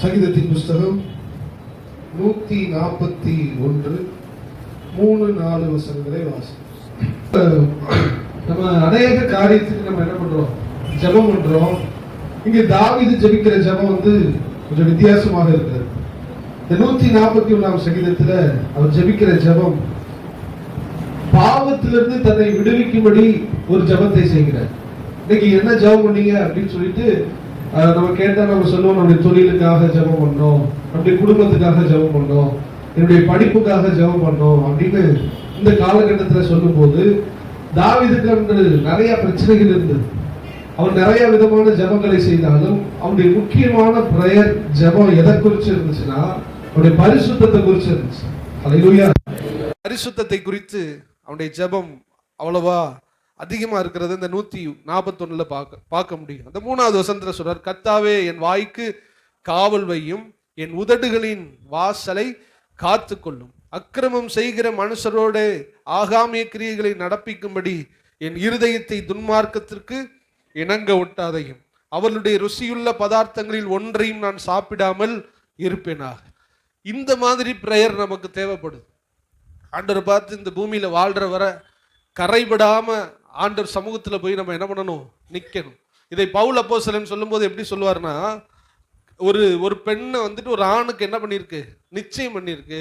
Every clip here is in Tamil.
சங்கீதத்தின் புஸ்தகம் 141 3-4 வசனங்களை வாசிப்போம். நம்ம அநேக காரியத்துக்கு நம்ம என்ன பண்றோம்? ஜெபம் பண்றோம். இங்க தாவீது ஜெபிக்கிற ஜெபம் கொஞ்சம் வித்தியாசமாக இருக்கிறது. இந்த 141ஆம் சங்கீதத்துல அவர் ஜெபிக்கிற ஜெபம் பாவத்திலிருந்து தன்னை விடுவிக்கும்படி ஒரு ஜெபத்தை செய்கிறார். இன்னைக்கு என்ன ஜெபம் பண்ணீங்க அப்படின்னு சொல்லிட்டு நம்ம கேட்டா நம்ம சொல்லுவோம், நம்முடைய தொழிலுக்காக ஜெபம் பண்ணோம், நம்முடைய குடும்பத்துக்காக ஜெபம் பண்ணோம், என்னுடைய படிப்புக்காக ஜெபம் பண்ணோம் அப்படின்னு இந்த காலகட்டத்தில் சொல்லும் போது தாவீதுக்கு நிறைய பிரச்சனைகள் இருந்தது. அவன் நிறைய விதமான ஜெபங்களை செய்தாலும் அவனுடைய முக்கியமான பிரேயர் ஜெபம் எதை குறிச்சு இருந்துச்சுன்னா அவனுடைய பரிசுத்தத்தை குறிச்சு இருந்துச்சு. அல்லேலூயா. பரிசுத்தத்தை குறித்து அவனுடைய ஜெபம் அவ்வளவா அதிகமா இருக்கிறது இந்த 141 பார்க்க முடியும். அந்த 3வது வசனத்துல சொல்றார், கர்த்தாவே என் வாய்க்கு காவல் வையும், என் உதடுகளின் வாசலை காத்து கொள்ளும், அக்கிரமம் செய்கிற மனுஷரோட ஆகாமிய கிரியைகளை நடப்பிக்கும்படி என் இருதயத்தை துன்மார்க்கத்திற்கு இணங்க ஒட்டாதையும், அவர்களுடைய ருசியுள்ள பதார்த்தங்களில் ஒன்றையும் நான் சாப்பிடாமல் இருப்பேனாக. இந்த மாதிரி பிரேயர் நமக்கு தேவைப்படுது. ஆண்டவரை பார்த்து இந்த பூமியில வாழ்ற வர கரைபடாம ஆண்டவர் சமூகத்துல போய் நம்ம என்ன பண்ணணும்? நிக்கணும். இதை பவுல் அப்போஸ்தலன் சொல்லும்போது எப்படி சொல்லுவார்னா, ஒரு பெண்ணை ஒரு ஆணுக்கு என்ன பண்ணிருக்கு? நிச்சயம் பண்ணிருக்கு.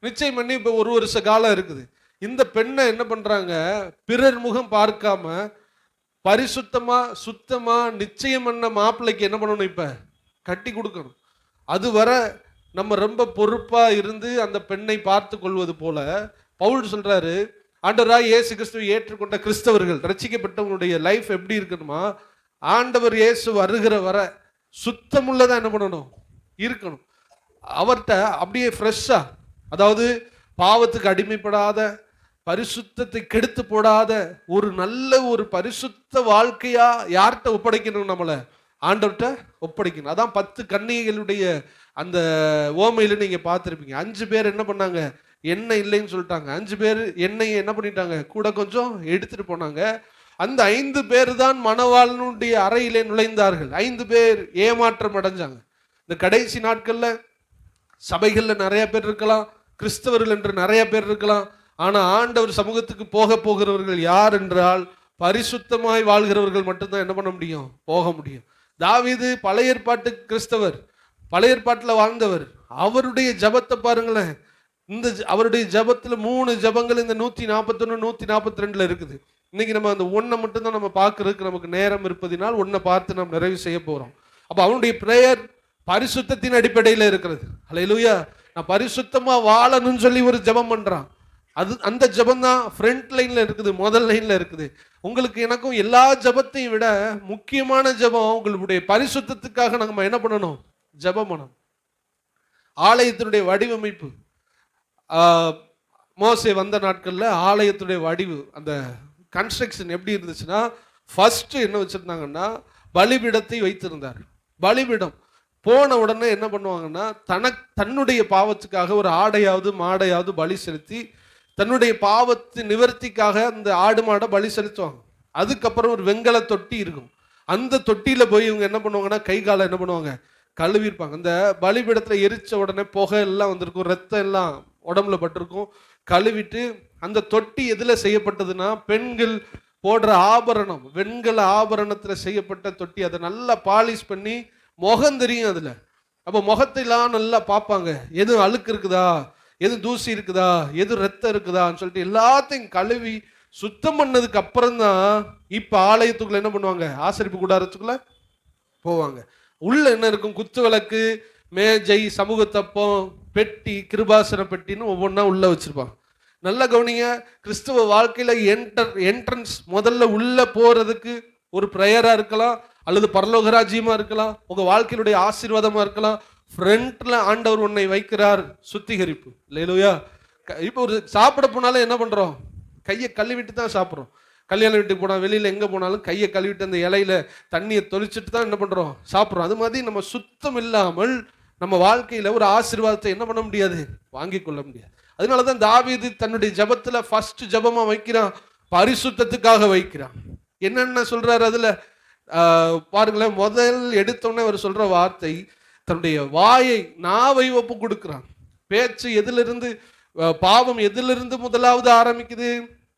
நிச்சயம் பண்ணி இப்ப 1 வருஷ காலம் இருக்குது. இந்த பெண்ணை என்ன பண்றாங்க? பிறர் முகம் பார்க்காம பரிசுத்தமா சுத்தமா நிச்சயம் பண்ண மாப்பிள்ளைக்கு என்ன பண்ணணும்? இப்ப கட்டி கொடுக்கணும். அது வர நம்ம ரொம்ப பொறுப்பா இருந்து அந்த பெண்ணை பார்த்து கொள்வது போல பவுல் சொல்றாரு, ஆண்டவராய் இயேசு கிறிஸ்துவை ஏற்றுக்கொண்ட கிறிஸ்தவர்கள், ரட்சிக்கப்பட்டவங்களுடைய லைஃப் எப்படி இருக்கணுமா? ஆண்டவர் இயேசு வருகிற வர சுத்தமுள்ளதா என்ன பண்ணணும்? இருக்கணும். அவர்கிட்ட அப்படியே ஃப்ரெஷ்ஷா, அதாவது பாவத்துக்கு அடிமைப்படாத, பரிசுத்தத்தை கெடுத்து போடாத ஒரு பரிசுத்த வாழ்க்கையா யார்கிட்ட ஒப்படைக்கணும்? நம்மளை ஆண்டவர்கிட்ட ஒப்படைக்கணும். அதான் 10 கன்னிகைகளுடைய அந்த ஓமையில நீங்க பார்த்திருப்பீங்க. 5 பேர் என்ன பண்ணாங்க? எண்ணெய் இல்லைன்னு சொல்லிட்டாங்க. 5 பேர் எண்ணெயை என்ன பண்ணிட்டாங்க? கூட கொஞ்சம் எடுத்துட்டு போனாங்க. அந்த 5 பேர் தான் மணவாளனுடைய அறையிலே நுழைந்தார்கள். 5 பேர் ஏமாற்றம் அடைஞ்சாங்க. இந்த கடைசி நாட்கள்ல சபைகள்ல நிறைய பேர் இருக்கலாம், கிறிஸ்தவர்கள் என்று நிறைய பேர் இருக்கலாம். ஆனா ஆண்டவர் சமூகத்துக்கு போகிறவர்கள் யார் என்றால் பரிசுத்தமாய் வாழ்கிறவர்கள் மட்டும்தான் என்ன பண்ண முடியும்? போக முடியும். தாவீது பழைய ஏற்பாட்டு கிறிஸ்தவர், பழைய ஏற்பாட்டில் வாழ்ந்தவர். அவருடைய ஜபத்தை பாருங்களேன். அவருடைய ஜபத்துல 3 ஜபங்கள் இந்த 141 142 இருக்குது. இன்னைக்கு நம்ம அந்த 1 மட்டும்தான் நம்ம பார்க்கறதுக்கு நமக்கு நேரம் இருப்பதினால் 1 பார்த்து நாம் நிறைவு செய்ய போறோம். அப்ப அவனுடைய பிரேயர் பரிசுத்தத்தின் அடிப்படையில் இருக்கிறது. அல்லேலூயா. நான் பரிசுத்தமா வாழணும்னு சொல்லி ஒரு ஜபம் பண்றான். அந்த ஜபம் தான் ஃப்ரண்ட் லைன்ல இருக்குது, முதல் லைன்ல இருக்குது. உங்களுக்கு எனக்கும் எல்லா ஜபத்தையும் விட முக்கியமான ஜபம் உங்களுடைய பரிசுத்தத்துக்காக நம்ம என்ன பண்ணணும்? ஜபம் பண்ணணும். ஆலயத்தினுடைய வடிவமைப்பு, மோசே வந்த நாட்கள்ல ஆலயத்துடைய வடிவு, அந்த கன்ஸ்ட்ரக்ஷன் எப்படி இருந்துச்சுன்னா, ஃபர்ஸ்ட் என்ன வச்சிருந்தாங்கன்னா பலிபீடத்தை வைத்திருந்தார். பலிபீடம் போன உடனே என்ன பண்ணுவாங்கன்னா, தன்னுடைய பாவத்துக்காக ஒரு ஆடையாவது மாடையாவது பலி செலுத்தி தன்னுடைய பாவத்து நிவர்த்திக்காக அந்த ஆடு மாடை பலி செலுத்துவாங்க. அதுக்கப்புறம் ஒரு வெண்கல தொட்டி இருக்கும். அந்த தொட்டியில போய் இவங்க என்ன பண்ணுவாங்கன்னா கை காலை என்ன பண்ணுவாங்க? கழுவிருப்பாங்க. அந்த பலிபீடத்துல எரிச்ச உடனே புகை எல்லாம் வந்திருக்கும், ரத்தம் எல்லாம் உடம்புல பட்டிருக்கும். கழுவிட்டு அந்த தொட்டி எதுல செய்யப்பட்டதுன்னா பெண்கள் போடுற ஆபரணம், வெண்கல ஆபரணத்துல செய்யப்பட்ட தொட்டி. அதை நல்லா பாலிஷ் பண்ணி முகம் தெரியும் அதுல. அப்ப முகத்தையெல்லாம் நல்லா பார்ப்பாங்க, எது அழுக்கு இருக்குதா, எது தூசி இருக்குதா, எது ரத்தம் இருக்குதான்னு சொல்லிட்டு எல்லாத்தையும் கழுவி சுத்தம் பண்ணதுக்கு அப்புறம் தான் இப்ப ஆலயத்துக்குள்ள என்ன பண்ணுவாங்க? ஆசரிப்பு கூடாரத்துக்குள்ள போவாங்க. உள்ள என்ன இருக்கும்? குத்து விளக்கு, மேஜை, சமூகத்தப்பம், பெட்டி, கிருபாசன பெட்டின்னு ஒவ்வொன்றா உள்ள வச்சிருப்பாங்க. நல்லா கவனிங்க. கிறிஸ்துவ வாழ்க்கையில என்ட்ரன்ஸ், முதல்ல உள்ள போறதுக்கு ஒரு பிரேயரா இருக்கலாம், அல்லது பரலோக ராஜ்யமா இருக்கலாம், உங்க வாழ்க்கையினுடைய ஆசீர்வாதமா இருக்கலாம். ஃப்ரண்ட்ல ஆண்டவர் உன்னை வைக்கிறார், சுத்திகரிப்பு. அல்லேலூயா. இப்போ ஒரு சாப்பிட போனாலும் என்ன பண்றோம்? கையை கழுவிட்டு தான் சாப்பிட்றோம். கல்யாண வீட்டுக்கு போனால், வெளியில எங்க போனாலும் கையை கழுவிட்டு அந்த இலையில தண்ணியை தொளிச்சுட்டு தான் என்ன பண்றோம்? சாப்பிட்றோம். அது மாதிரி நம்ம சுத்தம் இல்லாமல் நம்ம வாழ்க்கையில ஒரு ஆசீர்வாதத்தை என்ன பண்ண முடியாது? வாங்கி கொள்ள முடியாது. அதனாலதான் தாவீது தன்னுடைய ஜபத்துல ஃபர்ஸ்ட் ஜபமா வைக்கிறான், பரிசுத்தத்துக்காக வைக்கிறான். என்னென்ன சொல்றாரு அதுல பாருங்களேன். முதல் எடுத்தோடனே அவர் சொல்ற வார்த்தை, தன்னுடைய வாயை, நாவை ஒப்பு கொடுக்கிறான். பேச்சு எதிலிருந்து, பாவம் எதிலிருந்து முதலாவது ஆரம்பிக்குது?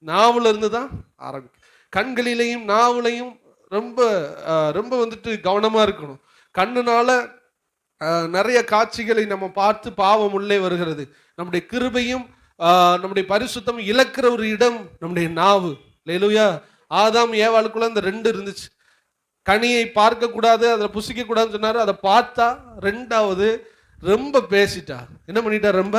நாவுல இருந்து தான் ஆரம்பிக்குது. கண்களிலையும் நாவுலையும் ரொம்ப ரொம்ப வந்துட்டு கவனமா இருக்கணும். கண்ணுனால நிறைய காட்சிகளை நம்ம பார்த்து பாவம் உள்ளே வருகிறது. நம்முடைய கிருபையும் நம்முடைய பரிசுத்தம் இழக்கிற ஒரு இடம் நம்முடைய நாவு. அல்லேலூயா. ஆதாம் ஏவாளுக்குள்ள இந்த ரெண்டு இருந்துச்சு. கனியை பார்க்க கூடாது, அதை புசிக்க கூடாதுன்னு சொன்னாரு. அதை பார்த்தா. ரெண்டாவது, ரொம்ப பேசிட்டா. என்ன பண்ணிட்டா? ரொம்ப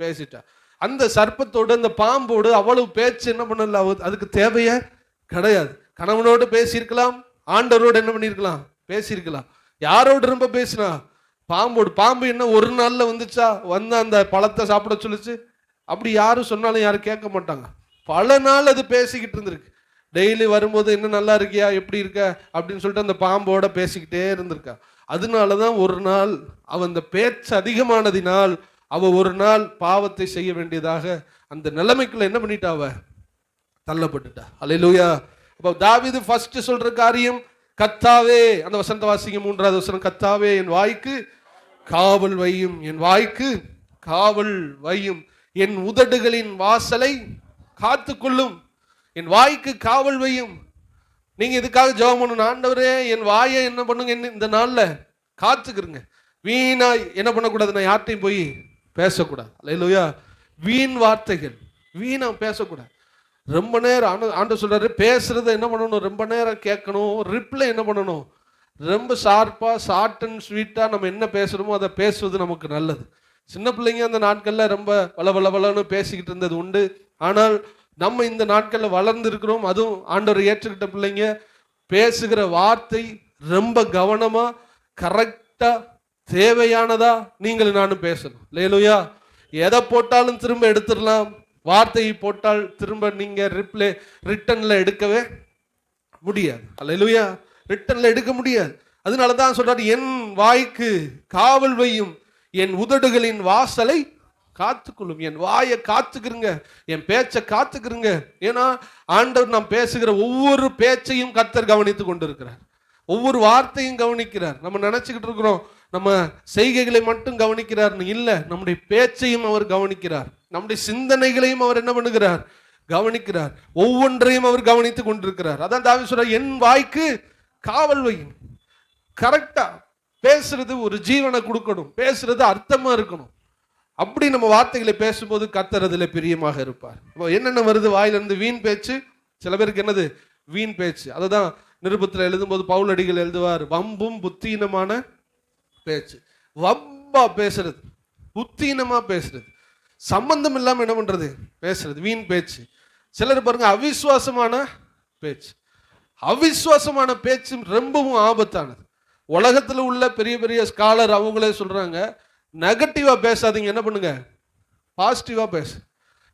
பேசிட்டா. அந்த சர்ப்பத்தோடு, அந்த பாம்போடு அவ்வளவு பேச்சு என்ன பண்ணல, அதுக்கு தேவையே கிடையாது. கணவனோடு பேசியிருக்கலாம், ஆண்டவரோடு என்ன பண்ணியிருக்கலாம், பேசியிருக்கலாம். யாரோடு ரொம்ப பேசினா? பாம்போடு. பாம்பு என்ன ஒரு நாள்ல வந்துச்சா? வந்து அந்த பழத்தை சாப்பிட சொல்லிச்சு? அப்படி யாரும் சொன்னாலும் யாரும் கேட்க மாட்டாங்க. பல நாள் அது பேசிக்கிட்டு இருந்திருக்கு. டெய்லி வரும்போது என்ன நல்லா இருக்கியா, எப்படி இருக்க அப்படின்னு சொல்லிட்டு அந்த பாம்போட பேசிக்கிட்டே இருந்திருக்கா. அதனாலதான் ஒரு நாள் அவன் அந்த பேச்சு அதிகமானதினால் அவ ஒரு நாள் பாவத்தை செய்ய வேண்டியதாக அந்த நிலைமைக்குள்ள என்ன பண்ணிட்டா? அவ தள்ளப்பட்டுட்டா. அல்லேலூயா. அப்ப தாவீது ஃபர்ஸ்ட் சொல்ற காரியம், கர்த்தாவே, அந்த வசனத்தை வாசிங்க, 3வது வசனம். கர்த்தாவே என் வாய்க்கு காவல் வையும், என் வாய்க்கு காவல் வையும், என் உதடுகளின் வாசலை காத்துக்கொள்ளும். என் வாய்க்கு காவல் வையும். நீங்க இதுக்காக ஜெபம் பண்ணணும். ஆண்டவரே என் வாயை என்ன பண்ணுங்க, இந்த நாள்ல காத்துக்கிறங்க. வீணா என்ன பண்ணக்கூடாது? நான் யார்ட்டையும் போய் பேசக்கூடாது. அல்லேலூயா. வீண் வார்த்தைகள், வீணா பேசக்கூடாது. ரொம்ப நேரம் ஆண்டவர் சொல்றாரு, பேசுறத என்ன பண்ணணும்? ரொம்ப நேரம் கேட்கணும். ரிப்ளை என்ன பண்ணணும்? ரொம்ப ஷார்ப்பா, ஷார்ட் அண்ட் ஸ்வீட்டா நம்ம என்ன பேசுறோமோ அதை பேசுவது நமக்கு நல்லது. சின்ன பிள்ளைங்க அந்த நாட்கள்ல ரொம்ப வளவளன்னு பேசிக்கிட்டு இருந்தது உண்டு. ஆனால் நம்ம இந்த நாட்கள்ல வளர்ந்து இருக்கிறோம். அதுவும் ஆண்டவர் ஏற்றுக்கிட்ட பிள்ளைங்க பேசுகிற வார்த்தை ரொம்ப கவனமா, கரெக்டா, தேவையானதா நீங்கள் நானும் பேசணும். அல்லேலூயா. எதை போட்டாலும் திரும்ப எடுத்துடலாம். வார்த்தையை போட்டால் திரும்ப நீங்க ரிட்டன்ல எடுக்கவே முடியாது. அல்லேலூயா. ரிட்டன்ல எடுக்க முடியாது. அதனாலதான் சொல்றாரு, என் வாய்க்கு காவல் வையும், என் உதடுகளின் வாசலை காத்துக்கொள்ளும். என் வாயை காத்துக்கிறங்க, என் பேச்சை காத்துக்கிறங்க. ஏன்னா ஆண்டவர் நாம் பேசுகிற ஒவ்வொரு பேச்சையும் கர்த்தர் கவனித்து கொண்டிருக்கிறார். ஒவ்வொரு வார்த்தையும் கவனிக்கிறார். நம்ம நினைச்சுக்கிட்டு இருக்கிறோம் நம்ம செய்கைகளை மட்டும் கவனிக்கிறார். இல்ல, நம்முடைய பேச்சையும் அவர் கவனிக்கிறார். நம்முடைய சிந்தனைகளையும் அவர் என்ன பண்ணுகிறார்? கவனிக்கிறார். ஒவ்வொன்றையும் அவர் கவனித்து கொண்டிருக்கிறார். அதான் தாவீது சொல்றார், என் வாய்க்கு காவல் வையும். கரெக்டா பேசுறது ஒரு ஜீவனை கொடுக்கணும். பேசுறது அர்த்தமா இருக்கணும். அப்படி நம்ம வார்த்தைகளை பேசும்போது கர்த்தர் அதில் பிரியமாக இருப்பார். என்னென்ன வருது வாயிலிருந்து? வீண் பேச்சு. சில பேருக்கு என்னது? வீண் பேச்சு. அதுதான் நிருபத்தில் எழுதும்போது பவுலடிகள் எழுதுவார், வம்பும் புத்தீனமான பேச்சு. வம்பா பேசுறது, புத்தீனமா பேசுறது, சம்பந்தம் இல்லாம என்ன பண்றது? பேசுறது, வீண் பேச்சு. சிலர் பாருங்க, அவிசுவாசமான பேச்சு. அவிசுவாசமான பேச்சு ரொம்பவும் ஆபத்தானது. உலகத்துல உள்ள பெரிய பெரிய ஸ்காலர் அவங்களே சொல்றாங்க, நெகட்டிவா பேசாதீங்க, என்ன பண்ணுங்க? பாசிட்டிவா பேசு.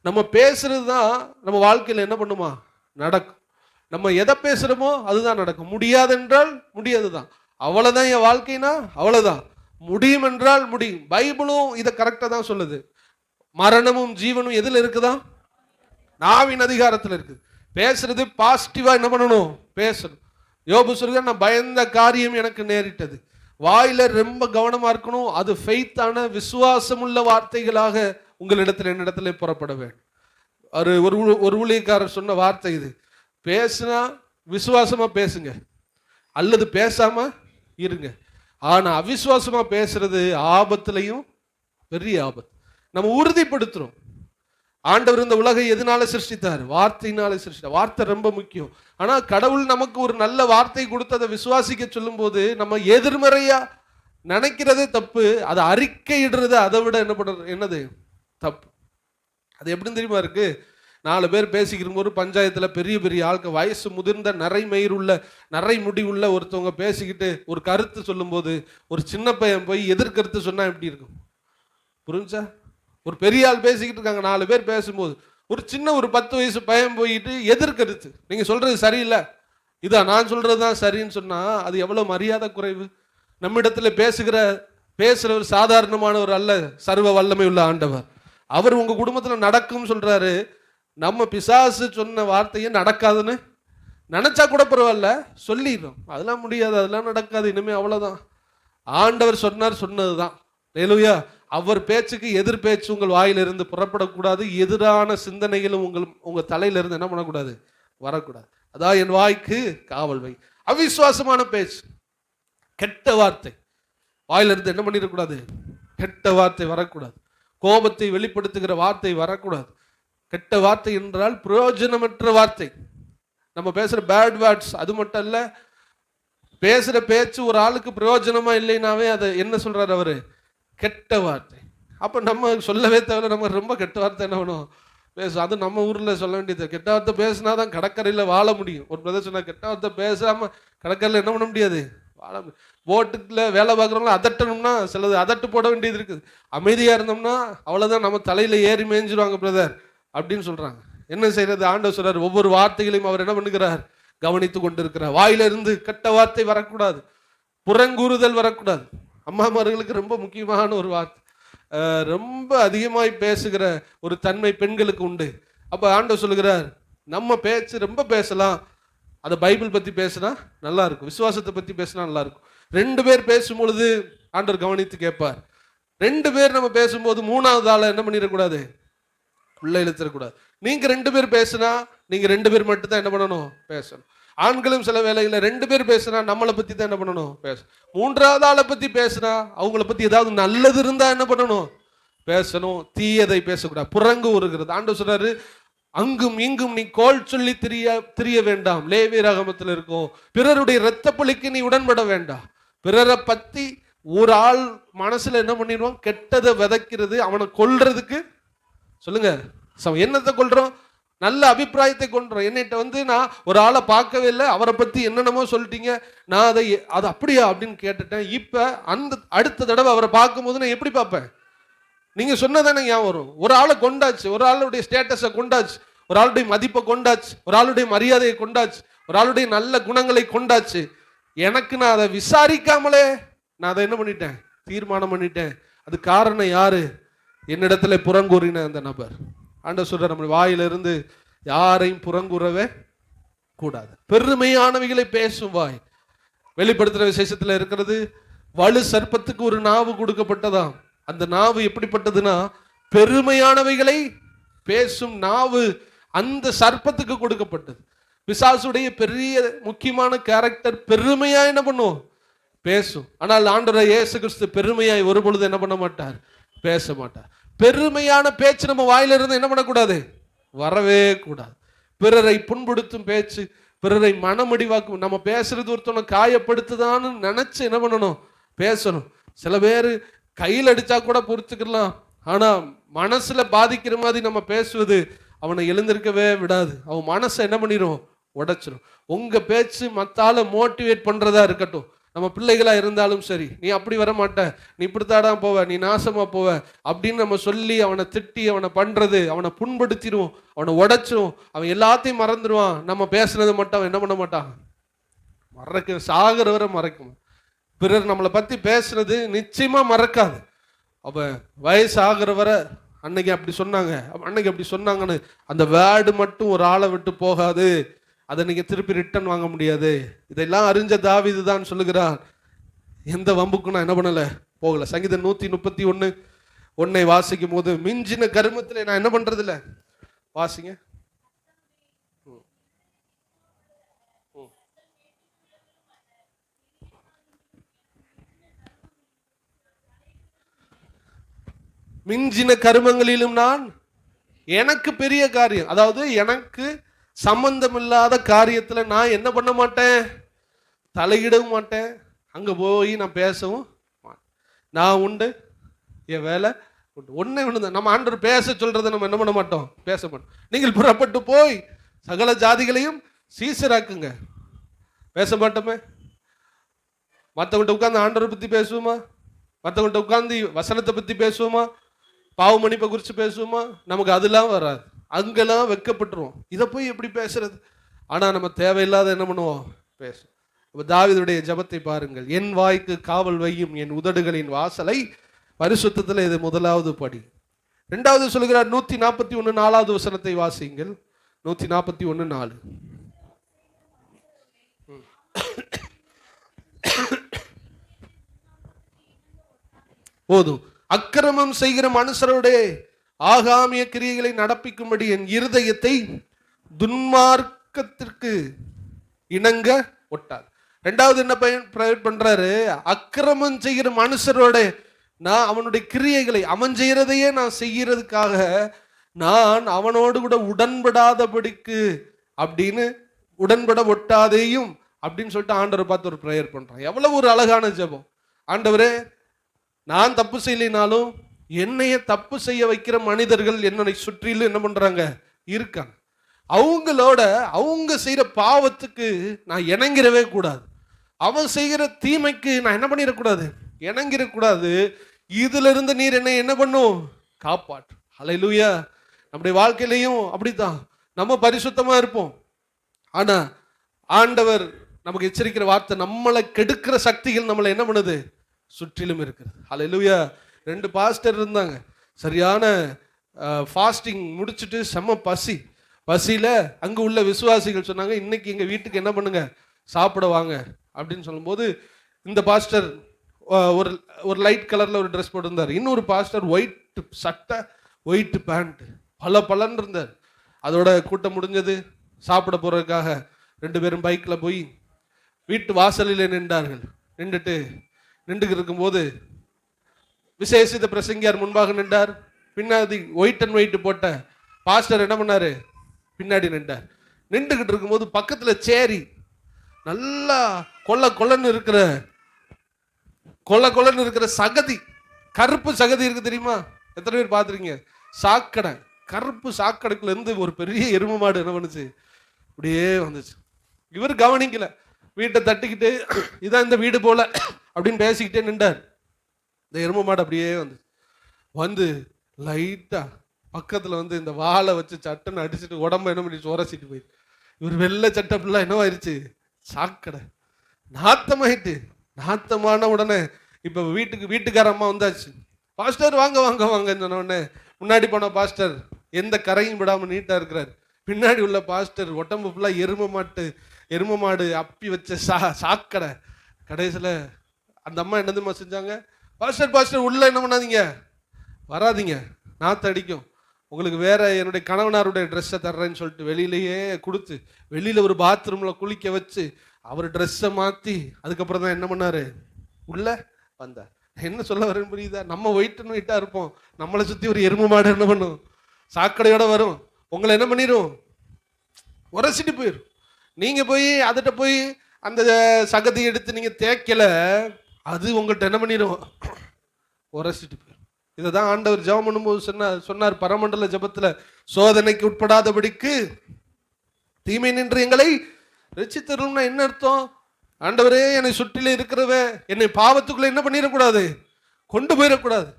நம்ம பேசுறது தான் நம்ம வாழ்க்கையில் என்ன பண்ணுமா? நடக்கும். நம்ம எதை பேசுறோமோ அதுதான் நடக்கும். முடியாது என்றால் முடியாதுதான். அவ்வளவுதான் என் வாழ்க்கைனா அவ்வளவுதான். முடியும் என்றால் முடியும். பைபிளும் இதை கரெக்டா தான் சொல்லுது. மரணமும் ஜீவனும் எதுல இருக்குதா? நாவின் அதிகாரத்தில் இருக்குது. பேசுறது பாசிட்டிவா என்ன பண்ணணும்? பேசணும். யோபு சொல்லுங்க, நான் பயந்த காரியம் எனக்கு நேரிட்டது. வாயில ரொம்ப கவனமா இருக்கணும். அது ஃபெய்த்தான விசுவாசமுள்ள வார்த்தைகளாக உங்களிடத்தில் என்னிடத்துல புறப்பட வேண்டும். ஒரு ஊழியக்காரர் சொன்ன வார்த்தை இது. பேசுனா விசுவாசமா பேசுங்க, அல்லது பேசாம இருங்க. ஆனா அவிசுவாசமா பேசுறது ஆபத்துலையும் பெரிய ஆபத்து. நம்ம உறுதிப்படுத்துறோம். ஆண்டவர் இந்த உலகை எதனால சிருஷ்டித்தார்? வார்த்தையினால சிருஷ்டித்தார். வார்த்தை ரொம்ப முக்கியம். ஆனா கடவுள் நமக்கு ஒரு நல்ல வார்த்தை கொடுத்து அதை விசுவாசிக்க சொல்லும் போது நம்ம எதிர்மறையா நினைக்கிறதே தப்பு. அதை அறிக்கையிடுறது அதை விட என்ன பண்றது? என்னது தப்பு. அது எப்படின்னு தெரியுமா இருக்கு? 4 பேர் பேசிக்கிற போது பஞ்சாயத்துல பெரிய பெரிய ஆட்கள், வயசு முதிர்ந்த நிறை முடி உள்ள ஒருத்தவங்க பேசிக்கிட்டு ஒரு கருத்து சொல்லும் போது ஒரு சின்ன பையன் போய் எதிர்கருத்து சொன்னா எப்படி இருக்கும்? புரிஞ்சா? ஒரு பெரிய ஆள் பேசிக்கிட்டு இருக்காங்க, 4 பேர் பேசும்போது ஒரு சின்ன ஒரு 10 வயசு பையன் போயிட்டு எதிர்கருத்து, நீங்க சொல்றது சரியில்லை, இதான் நான் சொல்றதுதான் சரின்னு சொன்னா அது எவ்வளவு மரியாதை குறைவு. நம்மிடத்துல பேசுறவர் சாதாரணமானவர் அல்ல, சர்வ வல்லமை உள்ள ஆண்டவர். அவர் உங்க குடும்பத்துல நடக்கும் சொல்றாரு. நம்ம பிசாசு சொன்ன வார்த்தையே நடக்காதுன்னு நினைச்சா கூட பரவாயில்ல, சொல்லிடுறோம். அதெல்லாம் முடியாது, அதெல்லாம் நடக்காது, இனிமே அவ்வளவுதான். ஆண்டவர் சொன்னார், சொன்னதுதான். ஹல்லேலூயா. அவர் பேச்சுக்கு எதிர் பேச்சு உங்கள் வாயிலிருந்து புறப்படக்கூடாது. எதிரான சிந்தனைகளும் உங்க தலையிலிருந்து என்ன பண்ணக்கூடாது, வரக்கூடாது. அதான் என் வாய்க்கு காவல் வை. அவிசுவாசமான பேச்சு, கெட்ட வார்த்தை வாயிலிருந்து என்ன பண்ணிடக்கூடாது, கெட்ட வார்த்தை வரக்கூடாது. கோபத்தை வெளிப்படுத்துகிற வார்த்தை வரக்கூடாது. கெட்ட வார்த்தை என்றால் பிரயோஜனமற்ற வார்த்தை. நம்ம பேசுற பேட் வேர்ட்ஸ் அது மட்டும் இல்ல, பேசுற பேச்சு ஒரு ஆளுக்கு பிரயோஜனமா இல்லைனாவே அதை என்ன சொல்றாரு அவரு, கெட்ட வார்த்தை. அப்ப நம்ம சொல்லவே தேவை, நம்ம ரொம்ப கெட்ட வார்த்தை என்ன பண்ணுவோம், பேசும். அது நம்ம ஊர்ல சொல்ல வேண்டியது. கெட்ட வார்த்தை பேசினாதான் கடற்கரையில வாழ முடியும். ஒரு பிரதர் சொன்னா, கெட்ட வார்த்தை பேசாம கடற்கரையில என்ன பண்ண முடியாது, வாழ முடியும். போட்டுக்குள்ள வேலை பார்க்குறவங்கள அதட்டணும்னா சிலது அதட்டு போட வேண்டியது இருக்குது. அமைதியா இருந்தோம்னா அவ்வளவுதான், நம்ம தலையில ஏறி மேய்ஞ்சிருவாங்க பிரதர் அப்படின்னு சொல்றாங்க. என்ன செய்யறது, ஆண்டவர் சொல்றாரு, ஒவ்வொரு வார்த்தைகளையும் அவர் என்ன பண்ணுகிறார், கவனித்து கொண்டிருக்கிறார். வாயிலிருந்து கெட்ட வார்த்தை வரக்கூடாது, புறங்கூறுதல் வரக்கூடாது. அம்மாமார்களுக்கு ரொம்ப முக்கியமான ஒரு வார்த்தை, ரொம்ப அதிகமாய் பேசுகிற ஒரு தன்மை பெண்களுக்கு உண்டு. அப்ப ஆண்டவர் சொல்லுகிறார், நம்ம பேச்சு ரொம்ப பேசலாம், அதை பைபிள் பத்தி பேசினா நல்லா இருக்கும், விசுவாசத்தை பத்தி பேசினா நல்லா இருக்கும். 2 பேர் பேசும் பொழுது ஆண்டவர் கவனித்து கேட்பார். 2 பேர் நம்ம பேசும்போது 3வது ஆளை என்ன பண்ணிடக்கூடாது, உள்ள இழுத்திடக்கூடாது. நீங்க 2 பேர் பேசுனா நீங்க 2 பேர் மட்டும் தான் என்ன பண்ணணும், பேசணும். ஆண்களும் சில வேளைகளை 2 பேர் பேசுனா நம்மளை பத்தி தான் என்ன பண்ணணும், பேசணும். 3வது ஆளை பத்தி பேசுனா அவங்கள பத்தி ஏதாவது நல்லது இருந்தா என்ன பண்ணணும், பேசணும். தீயதை பேசக்கூடாது, புறங்கு வருகிறது. ஆண்டவர் சொல்றாரு, அங்கும் இங்கும் நீ கோல் சொல்லி திரிய வேண்டாம். லேவியராகமத்தில் இருக்கும், பிறருடைய இரத்த பலிக்கு நீ உடன்பட வேண்டாம். பிறரை பத்தி ஒரு ஆள் மனசுல என்ன பண்ணிடுவான், கெட்டதை விதைக்கிறது, அவனை கொல்றதுக்கு. சொல்லுங்க, என்னத்தை கொல்றோம், நல்ல அபிப்பிராயத்தை கொள்றோம். என்னிட்ட நான் ஒரு ஆளை பார்க்கவே இல்லை, அவரை பத்தி என்னென்னமோ சொல்லிட்டீங்க, நான் அது அப்படியா அப்படின்னு கேட்டுட்டேன். இப்ப அந்த அடுத்த தடவை அவரை பார்க்கும்போது நான் எப்படி பார்ப்பேன், நீங்க சொன்னதானே ஞாபகம் வரும். ஒரு ஆளை கொண்டாச்சு, ஒரு ஆளுடைய ஸ்டேட்டஸை கொண்டாச்சு, ஒரு ஆளுடைய மதிப்பை கொண்டாச்சு, ஒரு ஆளுடைய மரியாதையை கொண்டாச்சு, ஒரு ஆளுடைய நல்ல குணங்களை கொண்டாச்சு. எனக்கு நான் அதை விசாரிக்காமலே நான் அதை என்ன பண்ணிட்டேன், தீர்மானம் பண்ணிட்டேன். அது காரணம் யாரு, என்னிடத்துல புறங்கூறின அந்த நபர். ஆண்டவர் சொல்ற, நம்ம வாயிலிருந்து யாரையும் புறங்கூறவே கூடாது. பெருமையானவைகளை பேசும் வாய். வெளிப்படுத்துற விசேஷத்துல இருக்கிறது, வலு சர்ப்பத்துக்கு ஒரு நாவு கொடுக்கப்பட்டதாம். அந்த நாவு எப்படிப்பட்டதுன்னா, பெருமையானவைகளை பேசும் நாவு அந்த சர்ப்பத்துக்கு கொடுக்கப்பட்டது. பிசாசுடைய பெரிய முக்கியமான கேரக்டர் பெருமையா என்ன பண்ணும், பேசும். ஆனால் ஆண்டவர் இயேசு கிறிஸ்து பெருமையாய் ஒரு பொழுது என்ன பண்ண மாட்டார், பேச மாட்டார். பெருமையான பேச்சு நம்ம வாயிலிருந்து என்ன பண்ணக்கூடாது, வரவே கூடாது. பிறரை புண்படுத்தும் பேச்சு, பிறரை மனமடிவாக்கும், நம்ம பேசுறது ஒருத்தவனை காயப்படுத்துதான்னு நினைச்சு என்ன பண்ணணும், பேசணும். சில பேர் கையில் அடிச்சா கூட பொறுத்துக்கலாம், ஆனா மனசுல பாதிக்கிற மாதிரி நம்ம பேசுவது அவனை எழுந்திருக்கவே விடாது. அவன் மனசை என்ன பண்ணிடும், உடைச்சிடும். உங்க பேச்சு மத்தால மோட்டிவேட் பண்றதா இருக்கட்டும். நம்ம பிள்ளைகளா இருந்தாலும் சரி, நீ அப்படி வர மாட்ட, நீ இப்படித்தாடான் போவ, நீ நாசமா போவ அப்படின்னு நம்ம சொல்லி அவனை திட்டி அவனை பண்றது அவனை புண்படுத்திடும், அவனை உடைச்சிடும். அவன் எல்லாத்தையும் மறந்துடுவான். நம்ம பேசுனது மட்டும் அவன் என்ன பண்ண மாட்டான், மறக்க சாகிற வரை மறக்கும். பிறர் நம்மளை பத்தி பேசுனது நிச்சயமா மறக்காது. அப்ப வயசு ஆகிற வரை அன்னைக்கு அப்படி சொன்னாங்க, அன்னைக்கு அப்படி சொன்னாங்கன்னு அந்த வேர்டு மட்டும் ஒரு ஆளை விட்டு போகாது. அதை நீங்க திருப்பி ரிட்டர்ன் வாங்க முடியாது. இதெல்லாம் அறிஞ்ச தாவீது தான் சொல்லுகிறார், எந்த வம்புக்கும் நான் என்ன பண்ணல, போகல. சங்கீதம் 131:1 வாசிக்கும் போது, மிஞ்சின கருமத்தில் நான் என்ன பண்றது இல்ல. வாசிங்க. மிஞ்சின கருமங்களிலும் நான், எனக்கு பெரிய காரியம், அதாவது எனக்கு சம்பந்தம் இல்லாத காரியத்துல நான் என்ன பண்ண மாட்டேன், தலையிடவும் மாட்டேன். அங்க போய் நான் பேசவும் மாட்டேன். நான் உண்டு, என் வேலை உண்டு. ஒண்ணு நம்ம ஆண்டவர் பேச சொல்றதை நம்ம என்ன பண்ண மாட்டோம், பேச மாட்டோம். நீங்கள் புறப்பட்டு போய் சகல ஜாதிகளையும் சீசராக்குங்க, பேச மாட்டோமே. மற்றவங்கிட்ட உட்கார்ந்து ஆண்டவரை பத்தி பேசுவோமா, மற்றவங்கிட்ட உட்கார்ந்து வசனத்தை பத்தி பேசுவோமா, பாவ மன்னிப்பை குறித்து பேசுவோமா, நமக்கு அதெல்லாம் வராது. அங்கெல்லாம் வெக்கப்பட்டுருவோம். இதை போய் எப்படி பேசுறது. ஆனா நம்ம தேவையில்லாத என்ன பண்ணுவோம், பேசும். தாவீதுடைய ஜெபத்தை பாருங்கள், என் வாய்க்கு காவல் வையும் என் உதடுகளின் வாசலை பரிசுத்தத்தில். இது முதலாவது படி. 2வது சொல்கிறார், 141:4 வசனத்தை வாசியுங்கள். 141:4. போதும். அக்கிரமம் செய்கிற மனுஷரோட ஆகாமிய கிரியைகளை நடப்பிக்கும்படி என் இருதயத்தை துன்மார்க்கத்திற்கு இணங்க ஒட்டாது. ரெண்டாவது என்ன பிரயோட் பண்றாரு? அக்கிரமம் செய்கிற மனுஷரோட நான் அவனுடைய கிரியைகளை அவன் செய்யறதையே நான் செய்யறதுக்காக நான் அவனோடு கூட உடன்படாதபடிக்கு அப்படின்னு உடன்பட ஒட்டாதேயும் அப்படின்னு சொல்லிட்டு ஆண்டவரை பார்த்து ஒரு ப்ரேயர் பண்றான். எவ்வளவு ஒரு அழகான ஜெபம். ஆண்டவரே, நான் தப்பு செய்யலினாலும் என்னைய தப்பு செய்ய வைக்கிற மனிதர்கள் என்னை சுற்றிலும் என்ன பண்றாங்க? இருக்காங்க. அவங்களோட அவங்க செய்யற பாவத்துக்கு நான் இணங்கிடவே கூடாது. அவன் செய்கிற தீமைக்கு நான் என்ன பண்ணிடக்கூடாது? இணங்கிடக்கூடாது. இதுல இருந்து நீர் என்ன பண்ணும்? காப்பாற்று. ஹல்லேலூயா. நம்முடைய வாழ்க்கையிலையும் அப்படித்தான். நம்ம பரிசுத்தமா இருப்போம். ஆனா ஆண்டவர் நமக்கு எச்சரிக்கிற வார்த்தை, நம்மளை கெடுக்கிற சக்திகள் நம்மளை என்ன பண்ணுது? சுற்றிலும் இருக்கிறது. ஹல்லேலூயா. 2 பாஸ்டர் இருந்தாங்க. சரியான ஃபாஸ்டிங் முடிச்சுட்டு செம்ம பசியில அங்க உள்ள விசுவாசிகள் சொன்னாங்க, இன்னைக்கு எங்க வீட்டுக்கு என்ன பண்ணுங்க, சாப்பிட வாங்க அப்படின்னு சொல்லும்போது, இந்த பாஸ்டர் ஒரு லைட் கலர்ல ஒரு ட்ரெஸ் போட்டிருந்தார். இன்னொரு பாஸ்டர் ஒயிட் சட்டை ஒயிட் பேண்ட் பலன்னு இருந்தார். அதோட கூட்டம் முடிஞ்சது. சாப்பிட போறதுக்காக 2 பேரும் பைக்ல போய் வீட்டு வாசலில் நின்றார்கள். நின்றுக்கு இருக்கும்போது விசேஷித்த பிரசங்கியார் முன்பாக நின்றார். பின்னாடி ஒயிட் அண்ட் ஒயிட் போட்ட பாஸ்டர் என்ன பண்ணாரு? பின்னாடி நின்றார். நின்றுகிட்டு இருக்கும்போது பக்கத்துல சேரி நல்லா கொல்லன்னு இருக்கிற சகதி, கருப்பு சகதி இருக்கு தெரியுமா? எத்தனை பேர் பார்த்துருக்கீங்க? சாக்கடை, கருப்பு சாக்கடைக்குள்ள இருந்து ஒரு பெரிய எருமை மாடு என்ன பண்ணுச்சு? அப்படியே வந்துச்சு. இவர் கவனிக்கல. வீட்டை தட்டிக்கிட்டு இதான் இந்த வீடு போல அப்படின்னு பேசிக்கிட்டே நின்றார். இந்த எருமை மாடு அப்படியே வந்து லைட்டா பக்கத்துல இந்த வாழை வச்சு சட்டைன்னு அடிச்சுட்டு உடம்ப என்ன பண்ணி உரசிட்டு போய் இவர் வெள்ளை சட்டை ஃபுல்லா என்ன ஆயிடுச்சு? சாக்கடை நாத்தமாயிட்டு. நாத்தமான உடனே இப்ப வீட்டுக்கார அம்மா வந்தாச்சு. பாஸ்டர் வாங்க வாங்க வாங்கன்னு சொன்ன உடனே முன்னாடி போன பாஸ்டர் எந்த கரையும் விடாம நீட்டா இருக்கிறார். பின்னாடி உள்ள பாஸ்டர் உடம்பு ஃபுல்லா எருமை மாடு அப்பி வச்ச சாக்கடை. கடைசியில அந்த அம்மா என்னதுமா செஞ்சாங்க? பாஸ்டர் உள்ள என்ன பண்ணாதீங்க, வராதிங்க, நாத்து அடிக்கும், உங்களுக்கு வேற என்னுடைய கணவனாருடைய ட்ரெஸ்ஸை தர்றேன்னு சொல்லிட்டு வெளியிலேயே கொடுத்து வெளியில ஒரு பாத்ரூம்ல குளிக்க வச்சு அவர் ட்ரெஸ்ஸை மாத்தி அதுக்கப்புறம் தான் என்ன பண்ணாரு? உள்ள வந்தார். என்ன சொல்ல வரேன்னு புரியுதா? நம்ம ஒயிட்டா இருப்போம், நம்மளை சுத்தி ஒரு எருமை மாடு என்ன பண்ணும்? சாக்கடையோட வரும், உங்களை என்ன பண்ணிரும்? உரசிட்டு போயிடும். நீங்க போய் அதிட்ட போய் அந்த சகதி எடுத்து நீங்க தேய்க்கல, அது உங்கள்கிட்ட என்ன பண்ணிடும்? உரசிட்டு போயிடும். இதை தான் ஆண்டவர் ஜெபம் பண்ணும்போது சொன்னார் பரமண்டல ஜெபத்துல, சோதனைக்கு உட்படாதபடிக்கு தீமை நின்று எங்களை ரட்சித்தருள்னா என்ன அர்த்தம்? ஆண்டவரே, என்னை சுற்றில இருக்கிறவ என்னை பாவத்துக்குள்ள என்ன பண்ணிடக்கூடாது? கொண்டு போயிடக்கூடாது,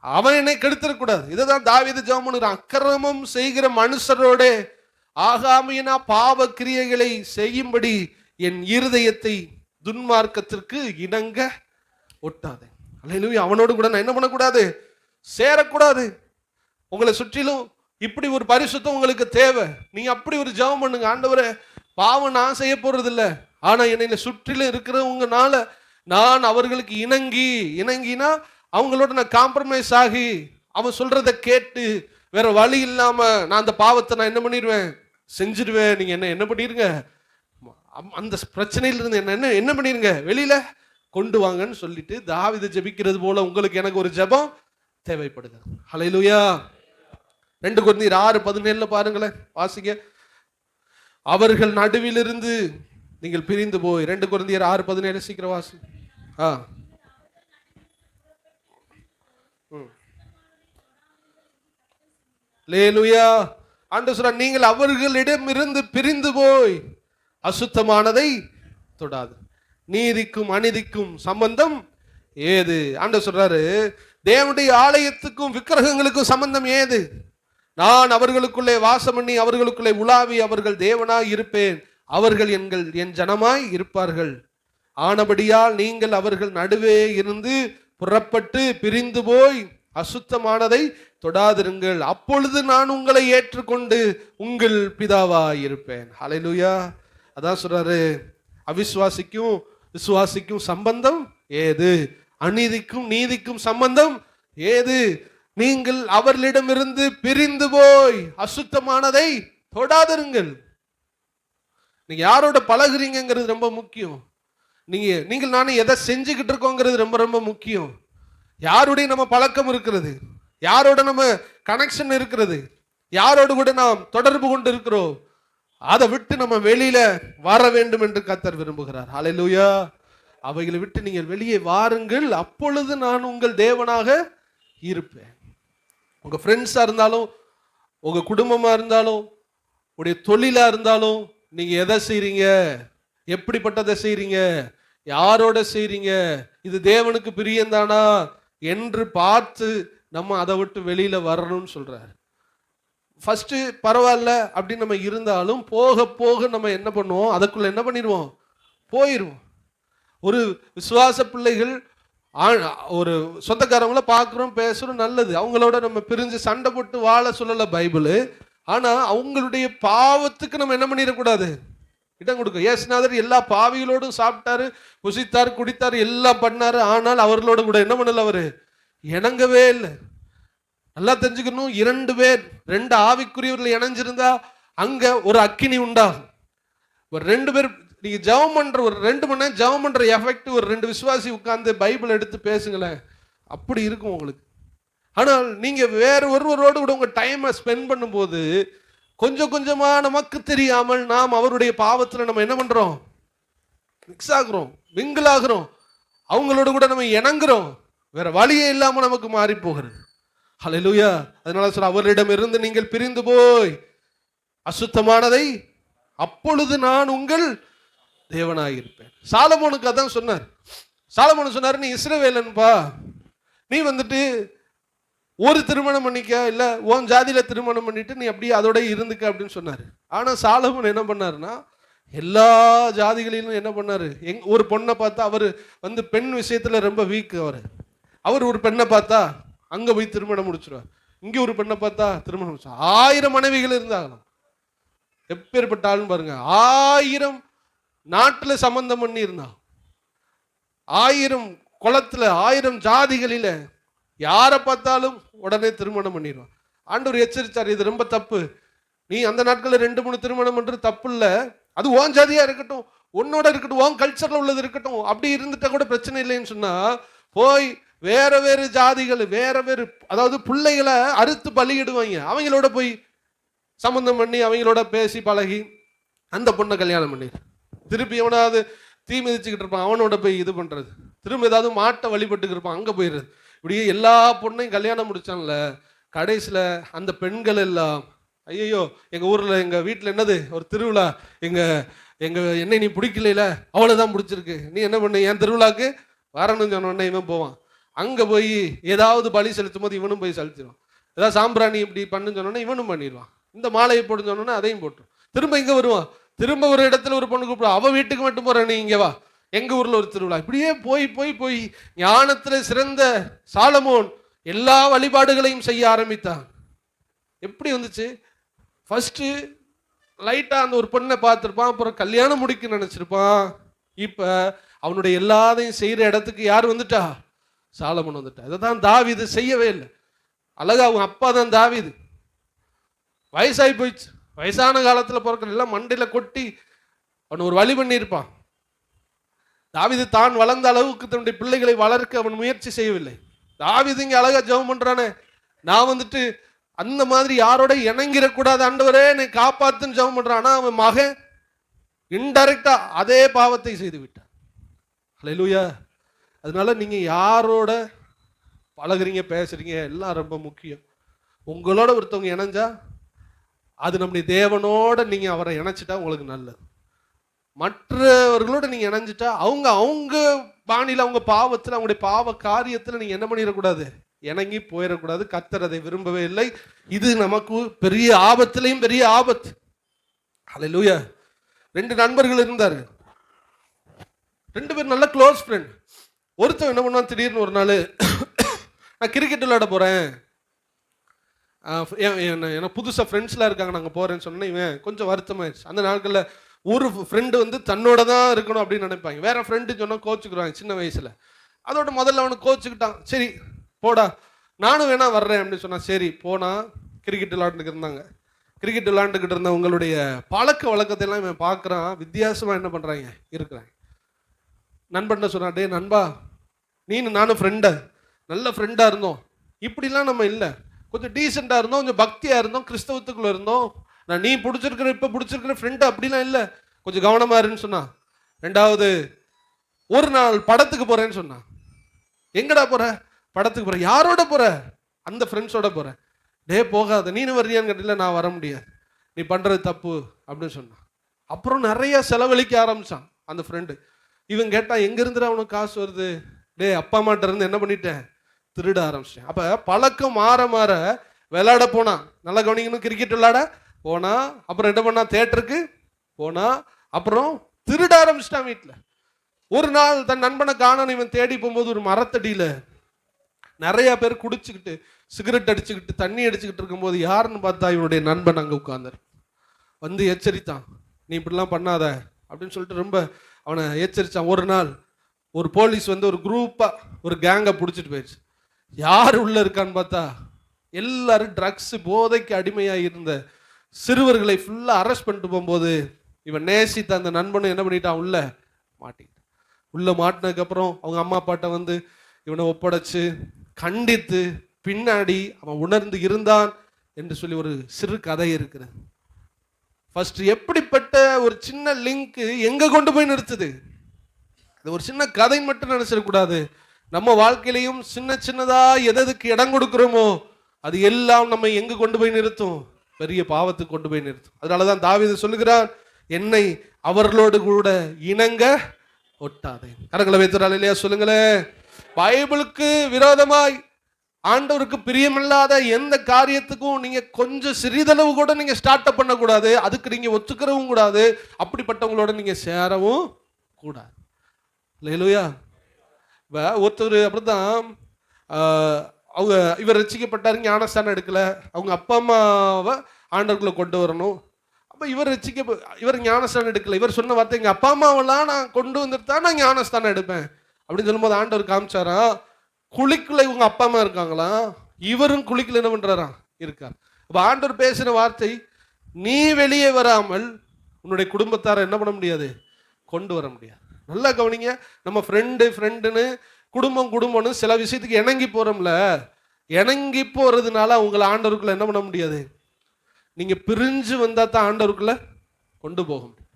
அவன் என்னை கெடுத்துடக்கூடாது. இதைதான் தாவீது ஜெபம் பண்ணுறான். அக்கிரமம் செய்கிற மனுஷரோட ஆகாமியனா பாவ கிரியைகளை செய்யும்படி என் இருதயத்தை துன்மார்க்கத்திற்கு இணங்க ஒட்டாதே. அல்லேலூயா. அவனோடு கூட நான் என்ன பண்ணக்கூடாது? சேரக்கூடாது. உங்களை சுற்றிலும் இப்படி ஒரு பரிசுத்தம் உங்களுக்கு தேவை. நீங்க அப்படி ஒரு ஜெபம் பண்ணுங்க. ஆண்டவரே, பாவம் நான் செய்ய போறது இல்லை, ஆனா என்னை சுற்றிலும் இருக்கிறவங்கனால நான் அவர்களுக்கு இணங்கினா அவங்களோட நான் காம்ப்ரமைஸ் ஆகி அவன் சொல்றதை கேட்டு வேற வழி இல்லாம நான் அந்த பாவத்தை நான் என்ன பண்ணிடுவேன்? செஞ்சிடுவேன். நீங்க என்ன பண்ணிருங்க? அந்த பிரச்சனையிலிருந்து என்ன பண்ணிருங்க? வெளியில கொண்டு வாங்கன்னு சொல்லிட்டு தாவீது ஜெபிக்கிறது போல உங்களுக்கு எனக்கு ஒரு ஜெபம் தேவைப்படுது. ஹல்லேலூயா. 2 கொரிந்தியர் 6:17 பாருங்களேன், வாசிங்க. அவர்கள் நடுவிலிருந்து நீங்கள் பிரிந்து போய். 2 கொரிந்தியர் 6:17 சீக்கிரம் வாசி. அல்லேலூயா. ஆண்டவர் சொல்றார், நீங்கள் அவர்களிடம் இருந்து பிரிந்து போய் அசுத்தமானதை தொடாது. நீதிக்கும் அநீதிக்கும் சம்பந்தம் ஏது? ஆண்டவர் சொல்றாரு, தேவனுடைய ஆலயத்துக்கும் விக்கிரகங்களுக்கும் சம்பந்தம் ஏது? நான் அவர்களுக்குள்ளே வாசம் பண்ணி அவர்களுக்குள்ளே உலாவி அவர்கள் தேவனாய் இருப்பேன், அவர்கள் என் ஜனமாய் இருப்பார்கள். ஆனபடியால் நீங்கள் அவர்கள் நடுவே இருந்து புறப்பட்டு பிரிந்து போய் அசுத்தமானதை தொடாதிருங்கள், அப்பொழுது நான் உங்களை ஏற்றுக்கொண்டு உங்கள் பிதாவாய் இருப்பேன். ஹல்லேலூயா. அதான் சொல்றாரு, அவிசுவாசிக்கும் விசுவாசிக்கும் சம்பந்தம் ஏது? அநீதிக்கும் நீதிக்கும் சம்பந்தம் ஏது? நீங்கள் அவர்களிடமிருந்து பிரிந்து போய் அசுத்தமானதை தொடாதிருங்கள். நீங்க யாரோட பழகுறீங்கிறது ரொம்ப முக்கியம். நீங்கள் நானும் எதை செஞ்சுக்கிட்டு இருக்கோங்கிறது ரொம்ப ரொம்ப முக்கியம். யாருடைய நம்ம பழக்கம் இருக்கிறது, யாரோட நம்ம கனெக்ஷன் இருக்கிறது, யாரோடு கூட நாம் தொடர்பு கொண்டு இருக்கிறோம், அதை விட்டு நம்ம வெளியில வர வேண்டும் என்று கர்த்தர் விரும்புகிறார். ஹல்லேலூயா. அவைகளை விட்டு நீங்கள் வெளியே வாருங்கள், அப்பொழுது நான் உங்கள் தேவனாக இருப்பேன். உங்க ஃப்ரெண்ட்ஸா இருந்தாலும், உங்க குடும்பமா இருந்தாலும், உடைய தொழிலா இருந்தாலும், நீங்க எதை செய்றீங்க, எப்படிப்பட்டதை செய்றீங்க, யாரோட செய்றீங்க, இது தேவனுக்கு பிரியந்தானா என்று பார்த்து நம்ம அதை விட்டு வெளியில வரணும்னு சொல்றாரு. ஃபர்ஸ்ட் பரவாயில்ல அப்படின்னு நம்ம இருந்தாலும் போக போக நம்ம என்ன பண்ணுவோம், அதுக்குள்ள என்ன பண்ணிடுவோம், போயிடுவோம். ஒரு விசுவாச பிள்ளைகள் ஒரு சொந்தக்காரங்கள பார்க்குறோம், பேசுறோம், நல்லது. அவங்களோட நம்ம பிரிஞ்சு சண்டை போட்டு வாழ சொல்லல பைபிள். ஆனா அவங்களுடைய பாவத்துக்கு நம்ம என்ன பண்ணிடக்கூடாது, இடம் கொடுக்க. இயேசுநாதர் எல்லா பாவிகளோடும் சாப்பிட்டாரு, புசித்தாரு, குடித்தாரு, எல்லாம் பண்ணாரு. ஆனால் அவர்களோட கூட என்ன பண்ணல, அவரு இணங்கவே இல்லை. நல்லா தெரிஞ்சுக்கணும், 2 பேர் 2 ஆவிக்குரியவர்கள் இணைஞ்சிருந்தா அங்க ஒரு அக்கினி உண்டாகும். ஒரு 2 பேர் நீங்க ஜெபம் பண்ற ஒரு 2 மணி நேரம் ஜெபம் பண்ற எஃபெக்ட் ஒரு 2 விசுவாசி உட்கார்ந்து பைபிள் எடுத்து பேசுங்களேன், அப்படி இருக்கும் உங்களுக்கு. ஆனால் நீங்க வேற ஒருவரோடு கூட உங்க டைமை ஸ்பெண்ட் பண்ணும்போது கொஞ்சம் கொஞ்சமா நமக்கு தெரியாமல் நாம் அவருடைய பாவத்துல நம்ம என்ன பண்றோம், மிக்ஸ் ஆகுறோம், மிங்கிள் ஆகுறோம், அவங்களோட கூட நம்ம இணங்குறோம். வேற வழியே இல்லாம நமக்கு மாறி போகிறது. ஹல்லேலூயா. அதனால சொல்ல, அவரிடம் இருந்து நீங்கள் பிரிந்து போய் அசுத்தமானதை அப்பொழுது நான் உங்கள் தேவனாயிருப்பேன். சாலமோனுக்கு அதான் சொன்னார். சாலமோன் சொன்னார், நீ இஸ்ரவேலன்பா, நீ வந்துட்டு ஒரு திருமணம் பண்ணிக்க, இல்ல உன் ஜாதியில திருமணம் பண்ணிட்டு நீ அப்படியே அதோட இருந்துக்க அப்படின்னு சொன்னாரு. ஆனா சாலமோன் என்ன பண்ணாருன்னா, எல்லா ஜாதிகளிலும் என்ன பண்ணாரு, ஒரு பொண்ணை பார்த்தா, அவர் வந்து பெண் விஷயத்துல ரொம்ப வீக். அவர் ஒரு பெண்ணை பார்த்தா அங்க போய் திருமணம் முடிச்சிருவார், இங்க ஒரு பெண்ணை பார்த்தா திருமணம் முடிச்சு 1000 மனைவிகள் இருந்தாங்களாம். எப்பேற்பட்ட ஆளுன்னு பாருங்க. 1000 நாட்டுல சம்பந்தம் பண்ணி இருந்தா, 1000 குளத்துல, 1000 ஜாதிகளில யாரை பார்த்தாலும் உடனே திருமணம் பண்ணிடுவான். ஆண்டவர் எச்சரித்தார், இது ரொம்ப தப்பு. நீ அந்த நாட்களில் 2-3 திருமணம் பண்றது தப்பு இல்லை. அது உன் ஜாதியா இருக்கட்டும், உன்னோட இருக்கட்டும், உன் கல்ச்சர்ல உள்ளது இருக்கட்டும், அப்படி இருந்துட்டா கூட பிரச்சனை இல்லைன்னு சொன்னா, போய் வேற வேறு ஜாதிகள், வேற வேறு, அதாவது பிள்ளைகளை அறுத்து பலியிடுவாங்க, அவங்களோட போய் சம்பந்தம் பண்ணி அவங்களோட பேசி பழகி அந்த பொண்ணை கல்யாணம் பண்ணி திருப்பி எவனாவது தீ மிதிச்சுக்கிட்டு இருப்பான், அவனோட போய் இது பண்றது, திரும்ப ஏதாவது மாட்டை வழிபட்டுக்கு இருப்பான், அங்க போயிடுறது. இப்படியே எல்லா பொண்ணையும் கல்யாணம் முடிச்சான்ல, கடைசியில அந்த பெண்கள் எல்லாம், ஐயோ எங்க ஊர்ல எங்க வீட்டுல என்னது ஒரு திருவிழா, எங்க எங்க என்ன நீ பிடிக்கல, அவ்வளவுதான் பிடிச்சிருக்கு, நீ என்ன பண்ணு, என் திருவிழாக்கு வரணும்னு சொன்ன உடனே இவன் போவான். அங்க போய் ஏதாவது பலி செலுத்தும் போது இவனும் போய் செலுத்திடுவான். ஏதாவது சாம்பிராணி இப்படி பண்ணுன்னு சொன்னோன்னா இவனும் பண்ணிடுவான். இந்த மாலையை போட்டு சொன்னோன்னா அதையும் போட்டுரும். திரும்ப இங்க வருவான், திரும்ப ஒரு இடத்துல ஒரு பொண்ணு கூப்பிடுவான், அவ வீட்டுக்கு மட்டும் போற, நீ இங்க வா, எங்க ஊர்ல ஒரு திருவிழா. இப்படியே போய் போய் போய் ஞானத்துல சிறந்த சாலமோன் எல்லா வழிபாடுகளையும் செய்ய ஆரம்பித்தான். எப்படி வந்துச்சு, ஃபர்ஸ்ட் லைட்டா அந்த ஒரு பொண்ணை பார்த்திருப்பான், அப்புறம் கல்யாணம் முடிக்க நினைச்சிருப்பான். இப்ப அவனுடைய எல்லாத்தையும் செய்யற இடத்துக்கு யார் வந்துட்டா, சாலமோன் வந்துட்டா. இதைதான் தாவீது செய்யவே இல்லை. அழகா அவங்க அப்பா தான் தாவீது, வயசாகி போயிடுச்சு, வயசான காலத்துல பிறக்கிற எல்லாம் மண்டையில கொட்டி அவன் ஒரு வழி பண்ணியிருப்பான். தாவீது தான் வளர்ந்த அளவுக்கு தன்னுடைய பிள்ளைகளை வளர்க்க அவன் முயற்சி செய்யவில்லை. தாவீது இங்க அழகா ஜெபம் பண்றானே, நான் வந்துட்டு அந்த மாதிரி யாரோட இணங்கிடக்கூடாது ஆண்டவரே என்னை காப்பாத்துன்னு ஜெபம் பண்றான். ஆனா அவன் மகன் இன்டைரக்டா அதே பாவத்தை செய்து விட்டான். ஹல்லேலூயா. அதனால நீங்க யாரோட பழகுறீங்க, பேசுறீங்க, எல்லாம் ரொம்ப முக்கியம். உங்களோட ஒருத்தவங்க இணைஞ்சா அது நம்முடைய தேவனோட நீங்க அவரை இணைச்சிட்டா உங்களுக்கு நல்லது. மற்றவர்களோட நீங்க இணைஞ்சிட்டா அவங்க அவங்க பாணியில, அவங்க பாவத்துல, அவங்களுடைய பாவ காரியத்துல நீங்க என்ன பண்ணிடக்கூடாது, இணங்கி போயிடக்கூடாது. கர்த்தர் அதை விரும்பவே இல்லை. இது நமக்கு பெரிய ஆபத்திலையும் பெரிய ஆபத்து. ஹல்லேலூயா. 2 நண்பர்கள் இருந்தாரு, 2 பேர் நல்ல க்ளோஸ் ஃப்ரெண்ட். ஒருத்தன் என்ன பண்ணுவான், திடீர்னு ஒரு நாள் நான் கிரிக்கெட் விளையாட போறேன், எனக்கு புதுசாக ஃப்ரெண்ட்ஸ்லாம் இருக்காங்க, நாங்கள் போகிறேன்னு சொன்னேன். இவன் கொஞ்சம் வருத்தமாயிடுச்சு. அந்த நாட்களில் ஒரு ஃப்ரெண்டு வந்து தன்னோட தான் இருக்கணும் அப்படின்னு நினைப்பாங்க, வேற ஃப்ரெண்டு சொன்னால் கோச்சுக்குருவாங்க சின்ன வயசில். அதோட முதல்ல அவனுக்கு கோச்சுக்கிட்டான். சரி போடா நானும் வேணா வர்றேன் அப்படின்னு சொன்னா. சரி போனா கிரிக்கெட் விளையாண்டுக்கிட்டு இருந்தாங்க. கிரிக்கெட் விளையாண்டுக்கிட்டு இருந்த உங்களுடைய பழக்க வழக்கத்தை எல்லாம் இவன் பார்க்குறான். வித்தியாசமா என்ன பண்றாங்க இருக்கிறாங்க. நண்பன் சொன்னா, டே நண்பா, நானும் ஃப்ரெண்டா, நல்ல ஃப்ரெண்டா இருந்தோம், இப்படிலாம் நம்ம இல்லை, கொஞ்சம் டீசெண்டாக இருந்தோம், கொஞ்சம் பக்தியாக இருந்தோம், கிறிஸ்தவத்துக்குள்ள இருந்தோம். நான் நீ பிடிச்சிருக்கிற இப்போ பிடிச்சிருக்கிற ஃப்ரெண்டு அப்படிலாம் இல்லை, கொஞ்சம் கவனமா இருன்னு சொன்னா. ரெண்டாவது, ஒரு நாள் படத்துக்கு போறேன்னு சொன்னான். எங்கடா போற? படத்துக்கு போற. யாரோட போற? அந்த ஃப்ரெண்ட்ஸோட போறேன். டே போகாத, நீனு வர்றியான்னு கேட்டல. நான் வர முடியாது, நீ பண்றது தப்பு அப்படின்னு சொன்னான். அப்புறம் நிறைய செலவழிக்க ஆரம்பிச்சான் அந்த ஃப்ரெண்டு. இவன் கேட்டான், எங்க இருந்து அவனுக்கு காசு வருது? டே அப்பா அம்மாட்ட இருந்து என்ன பண்ணிட்டேன், திருட ஆரம்பிச்சிட்டேன். அப்ப பழக்கம் மாற மாற விளையாட போனான். நல்லா கவனிக்கணும், கிரிக்கெட் விளையாட போனா, அப்புறம் என்ன பண்ணா, தியேட்டருக்கு போனா, அப்புறம் திருட ஆரம்பிச்சிட்டான் வீட்டுல. ஒரு நாள் தன் நண்பனை காணணும் இவன் தேடி போகும்போது ஒரு மரத்தடியில நிறைய பேர் குடிச்சுக்கிட்டு சிகரெட் அடிச்சுக்கிட்டு தண்ணி அடிச்சுக்கிட்டு இருக்கும்போது யாருன்னு பார்த்தா இவனுடைய நண்பன் அங்க உட்கார்ந்தார். வந்து எச்சரித்தான், நீ இப்படிலாம் பண்ணாத அப்படின்னு சொல்லிட்டு ரொம்ப அவனை எச்சரித்தான். ஒரு நாள் ஒரு போலீஸ் வந்து ஒரு குரூப்பா ஒரு கேங்கை பிடிச்சிட்டு போயிடுச்சு. யார் உள்ள இருக்கான்னு பார்த்தா எல்லாரும் ட்ரக்ஸ் போதைக்கு அடிமையாக இருந்த சிறுவர்களை ஃபுல்லா அரெஸ்ட் பண்ணிட்டு போகும்போது இவன் நேசித்த அந்த நண்பனும் என்ன பண்ணிட்டான், உள்ள மாட்டிக்கிட்டான். உள்ள மாட்டினதுக்கு அப்புறம் அவங்க அம்மா அப்பாட்ட வந்து இவனை ஒப்படைச்சு கண்டித்து பின்னாடி அவன் உணர்ந்து இருந்தான் என்று சொல்லி ஒரு சிறு கதை இருக்கிறது. ஃபர்ஸ்ட் எப்படிப்பட்ட ஒரு சின்ன லிங்க் எங்க கொண்டு போய் நிறுத்துது. அது ஒரு சின்ன கதை மட்டும் நினைச்சிடக்கூடாது. நம்ம வாழ்க்கையிலையும் சின்ன சின்னதா எதுக்கு இடம் கொடுக்கிறோமோ அது எல்லாம் நம்ம எங்க கொண்டு போய் நிறுத்தும், பெரிய பாவத்துக்கு கொண்டு போய் நிறுத்தும். அதனாலதான் தாவீது சொல்லுகிறான், என்னை அவர்களோடு கூட இணங்க ஒட்டாதே. கரங்களை வைத்துறாள் இல்லையா சொல்லுங்களேன். பைபிளுக்கு விரோதமாய் ஆண்டவருக்கு பிரியமில்லாத எந்த காரியத்துக்கும் நீங்க கொஞ்சம் சிறிதளவு கூட நீங்க ஸ்டார்ட் அப் பண்ணக்கூடாது. அதுக்கு நீங்க ஒத்துக்கிறவும் கூடாது. அப்படிப்பட்டவங்களோட நீங்க சேரவும் கூடாது. அல்லேலூயா. ஒருத்தர் அப்படிதான், அவங்க இவர் ரட்சிக்கப்பட்டாரு, ஞானஸ்தானம் எடுக்கல, அவங்க அப்பா அம்மாவை ஆண்டவர்களை கொண்டு வரணும். அப்ப இவர் ஞானஸ்தானம் எடுக்கல. இவர் சொன்ன வார்த்தை, எங்க அப்பா அம்மாவெல்லாம் நான் கொண்டு வந்துட்டு தான் நான் ஞானஸ்தானம் எடுப்பேன் அப்படின்னு சொல்லும்போது ஆண்டவர் காமிச்சாரா, குழிக்குள்ள இவங்க அப்பா அம்மா இருக்காங்களா, இவரும் குழிக்குள்ள என்ன பண்றாராம் இருக்கார். அப்ப ஆண்டவர் பேசின வார்த்தை, நீ வெளியே வராமல் உன்னுடைய குடும்பத்தாரை என்ன பண்ண முடியாது, கொண்டு வர முடியாது. நல்லா கவனிங்க. நம்ம ஃப்ரெண்டுன்னு குடும்பம்னு சில விஷயத்துக்கு இணங்கி போறோம்ல, இணங்கி போறதுனால அவங்களை ஆண்டவருக்குள்ள என்ன பண்ண முடியாது. நீங்க பிரிஞ்சு வந்தா தான் ஆண்டவருக்குள்ள கொண்டு போக முடியும்.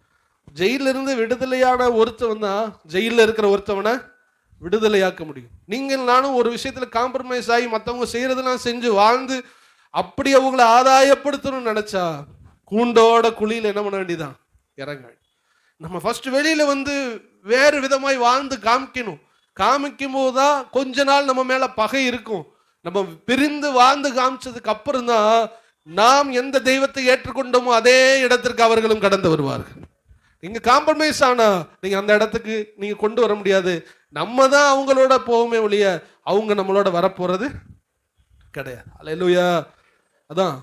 ஜெயில இருந்து விடுதலையான ஒருத்தவன் தான் ஜெயில இருக்கிற ஒருத்தவனை விடுதலையாக்க முடியும். நீங்கள் நானும் ஒரு விஷயத்துல காம்ப்ரமைஸ் ஆகி மற்றவங்க செய்யறதெல்லாம் செஞ்சு வாழ்ந்து அப்படி அவங்களை ஆதாயப்படுத்தணும்னு நினைச்சா கூண்டோட குழியில என்ன பண்ண வேண்டியதான், இறங்க. நம்ம ஃபர்ஸ்ட் வெளியில வந்து வேறு விதமாய் வாழ்ந்து காமிக்கும் போதுதான் கொஞ்ச நாள் நம்ம மேல பகை இருக்கும். நம்ம பிரிந்து வாழ்ந்து காமிச்சதுக்கு அப்புறம் தான் நாம் எந்த தெய்வத்தை ஏற்றுக்கொண்டோமோ அதே இடத்திற்கு அவர்களும் கடந்து வருவார்கள். நீங்க காம்ப்ரமைஸ் ஆனா நீங்க அந்த இடத்துக்கு நீங்க கொண்டு வர முடியாது. நம்ம தான் அவங்களோட போவோமே ஒழிய அவங்க நம்மளோட வரப்போறது கிடையாது. அல்லேலூயா. அதான்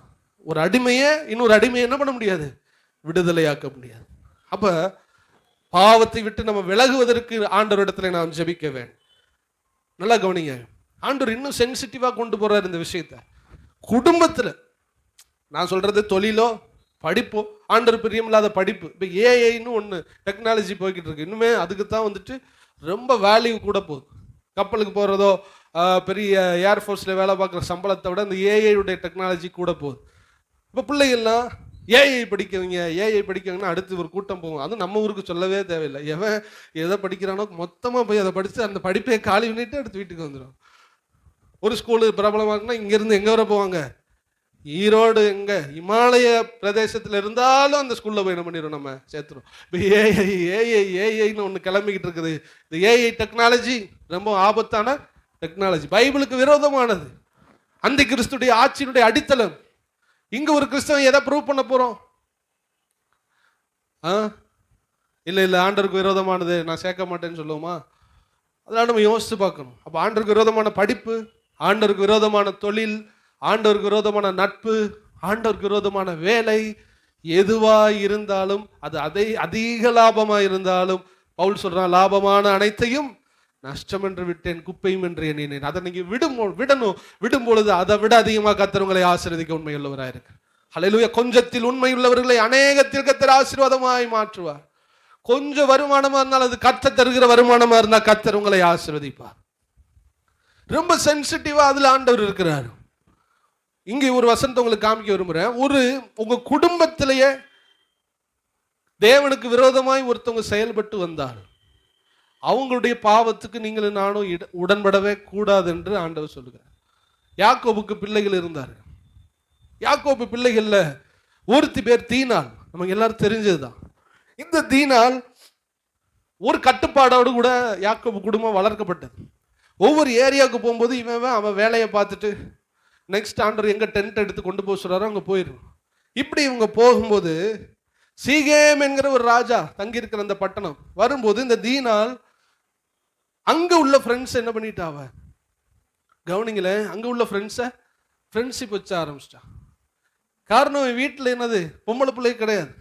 ஒரு அடிமையை இன்னொரு அடிமையை என்ன பண்ண முடியாது, விடுதலையாக்க முடியாது. அப்ப பாவத்தை விட்டு நம்ம விலகுவதற்கு ஆண்டவர் இடத்துல நாம் ஜெபிக்க வேண்டும். நல்லா கவனிங்க, ஆண்டவர் இன்னும் சென்சிட்டிவா கொண்டு போறாரு இந்த விஷயத்த. குடும்பத்துல நான் சொல்றது தொழிலோ படிப்போ, ஆண்டவர் பிரியமில்லாத படிப்பு. இப்போ ஏஐன்னு ஒன்று டெக்னாலஜி போய்கிட்டு இருக்கு. இன்னுமே அதுக்கு தான் வந்துட்டு ரொம்ப வேல்யூ கூட போகுது. கப்பலுக்கு போகிறதோ பெரிய ஏர்ஃபோர்ஸில் வேலை பார்க்குற சம்பளத்தை விட இந்த ஏஐயுடைய டெக்னாலஜி கூட போகுது. இப்போ பிள்ளைகள்லாம் ஏஐ படிக்கவங்கன்னா அடுத்து ஒரு கூட்டம் போகும். அதுவும் நம்ம ஊருக்கு சொல்லவே தேவையில்லை. எவன் எதை படிக்கிறானோ மொத்தமாக போய் அதை படித்து அந்த படிப்பை காலி பண்ணிட்டு அடுத்து வீட்டுக்கு வந்துடும். ஒரு ஸ்கூலு பிரபலமாக இருக்குன்னா இங்கேருந்து எங்கே வர போவாங்க, ஈரோடு எங்க இமாலய பிரதேசத்தில் இருந்தாலும் அந்த ஸ்கூல்ல போய் என்ன பண்ணிடும், நம்ம சேர்த்துரும். இப்போ ஏஐன்னு ஒன்று கிளம்பிக்கிட்டு இருக்குது. இந்த ஏஐ டெக்னாலஜி ரொம்ப ஆபத்தான டெக்னாலஜி, பைபிளுக்கு விரோதமானது, அந்த கிறிஸ்துடைய ஆட்சியினுடைய அடித்தளம். இங்க ஒரு கிறிஸ்தவன் எதை ப்ரூவ் பண்ண போறோம்? இல்ல ஆண்டருக்கு விரோதமானது நான் சேர்க்க மாட்டேன்னு சொல்லுவோமா? அதெல்லாம் நம்ம யோசிச்சு பார்க்கணும். அப்ப ஆண்டருக்கு விரோதமான படிப்பு, ஆண்டருக்கு விரோதமான தொழில், ஆண்டவருக்கு விரோதமான நட்பு, ஆண்டவருக்கு விரோதமான வேலை, எதுவா இருந்தாலும் அது அதிக லாபமா இருந்தாலும் பவுல் சொல்றான், லாபமான அனைத்தையும் நஷ்டம் என்று விட்டேன், குப்பையும் என்று எண்ணினேன். அதை நீங்க விடும் பொழுது அதை விட அதிகமாக கர்த்தர் உங்களை ஆசீர்வதிக்க உண்மையுள்ளவராக இருக்கு. ஹல்லேலூயா. கொஞ்சத்தில் உண்மை உள்ளவர்களை அநேகத்தில் கர்த்தர் ஆசீர்வாதமாய் மாற்றுவார். கொஞ்சம் வருமானமா இருந்தால் அது கர்த்தர் தருகிற வருமானமா இருந்தா கர்த்தர் உங்களை ஆசீர்வதிப்பார். ரொம்ப சென்சிட்டிவா அதுல ஆண்டவர் இருக்கிறார். இங்கே ஒரு வசனத்தை உங்களுக்கு காமிக்க விரும்புறேன். உங்க குடும்பத்திலேயே தேவனுக்கு விரோதமாய் ஒருத்தவங்க செயல்பட்டு வந்தால் அவங்களுடைய பாவத்துக்கு நீங்களும் நானும் உடன்படவே கூடாது என்று ஆண்டவர் சொல்லுகிறார். யாக்கோபுக்கு பிள்ளைகள் இருந்தார். யாக்கோபு பிள்ளைகள்ல ஒருத்தி பேர் தீனாள், நமக்கு எல்லாரும் தெரிஞ்சதுதான். இந்த தீனாள் ஒரு கட்டுப்பாடோடு கூட யாக்கோபு குடும்பம் வளர்க்கப்பட்டது. ஒவ்வொரு ஏரியாவுக்கு போகும்போது அவன் வேலையை பார்த்துட்டு நெக்ஸ்ட் ஆண்டவர் எங்க டென்ட் எடுத்து கொண்டு போக சொல்றாரோ அங்க போயிடும். இப்படி இவங்க போகும்போது சீகேம் என்கிற ஒரு ராஜா தங்கி இருக்கிற அந்த பட்டணம் வரும்போது இந்த தீனாள் அங்க உள்ள ஃப்ரெண்ட்ஸ் என்ன பண்ணிட்டாவ கவனிங்களே, அங்க உள்ள ஃப்ரெண்ட்ஷிப் வச்ச ஆரம்பிச்சிட்டா. காரணம் வீட்டில் என்னது பொம்பளை பிள்ளை கிடையாது,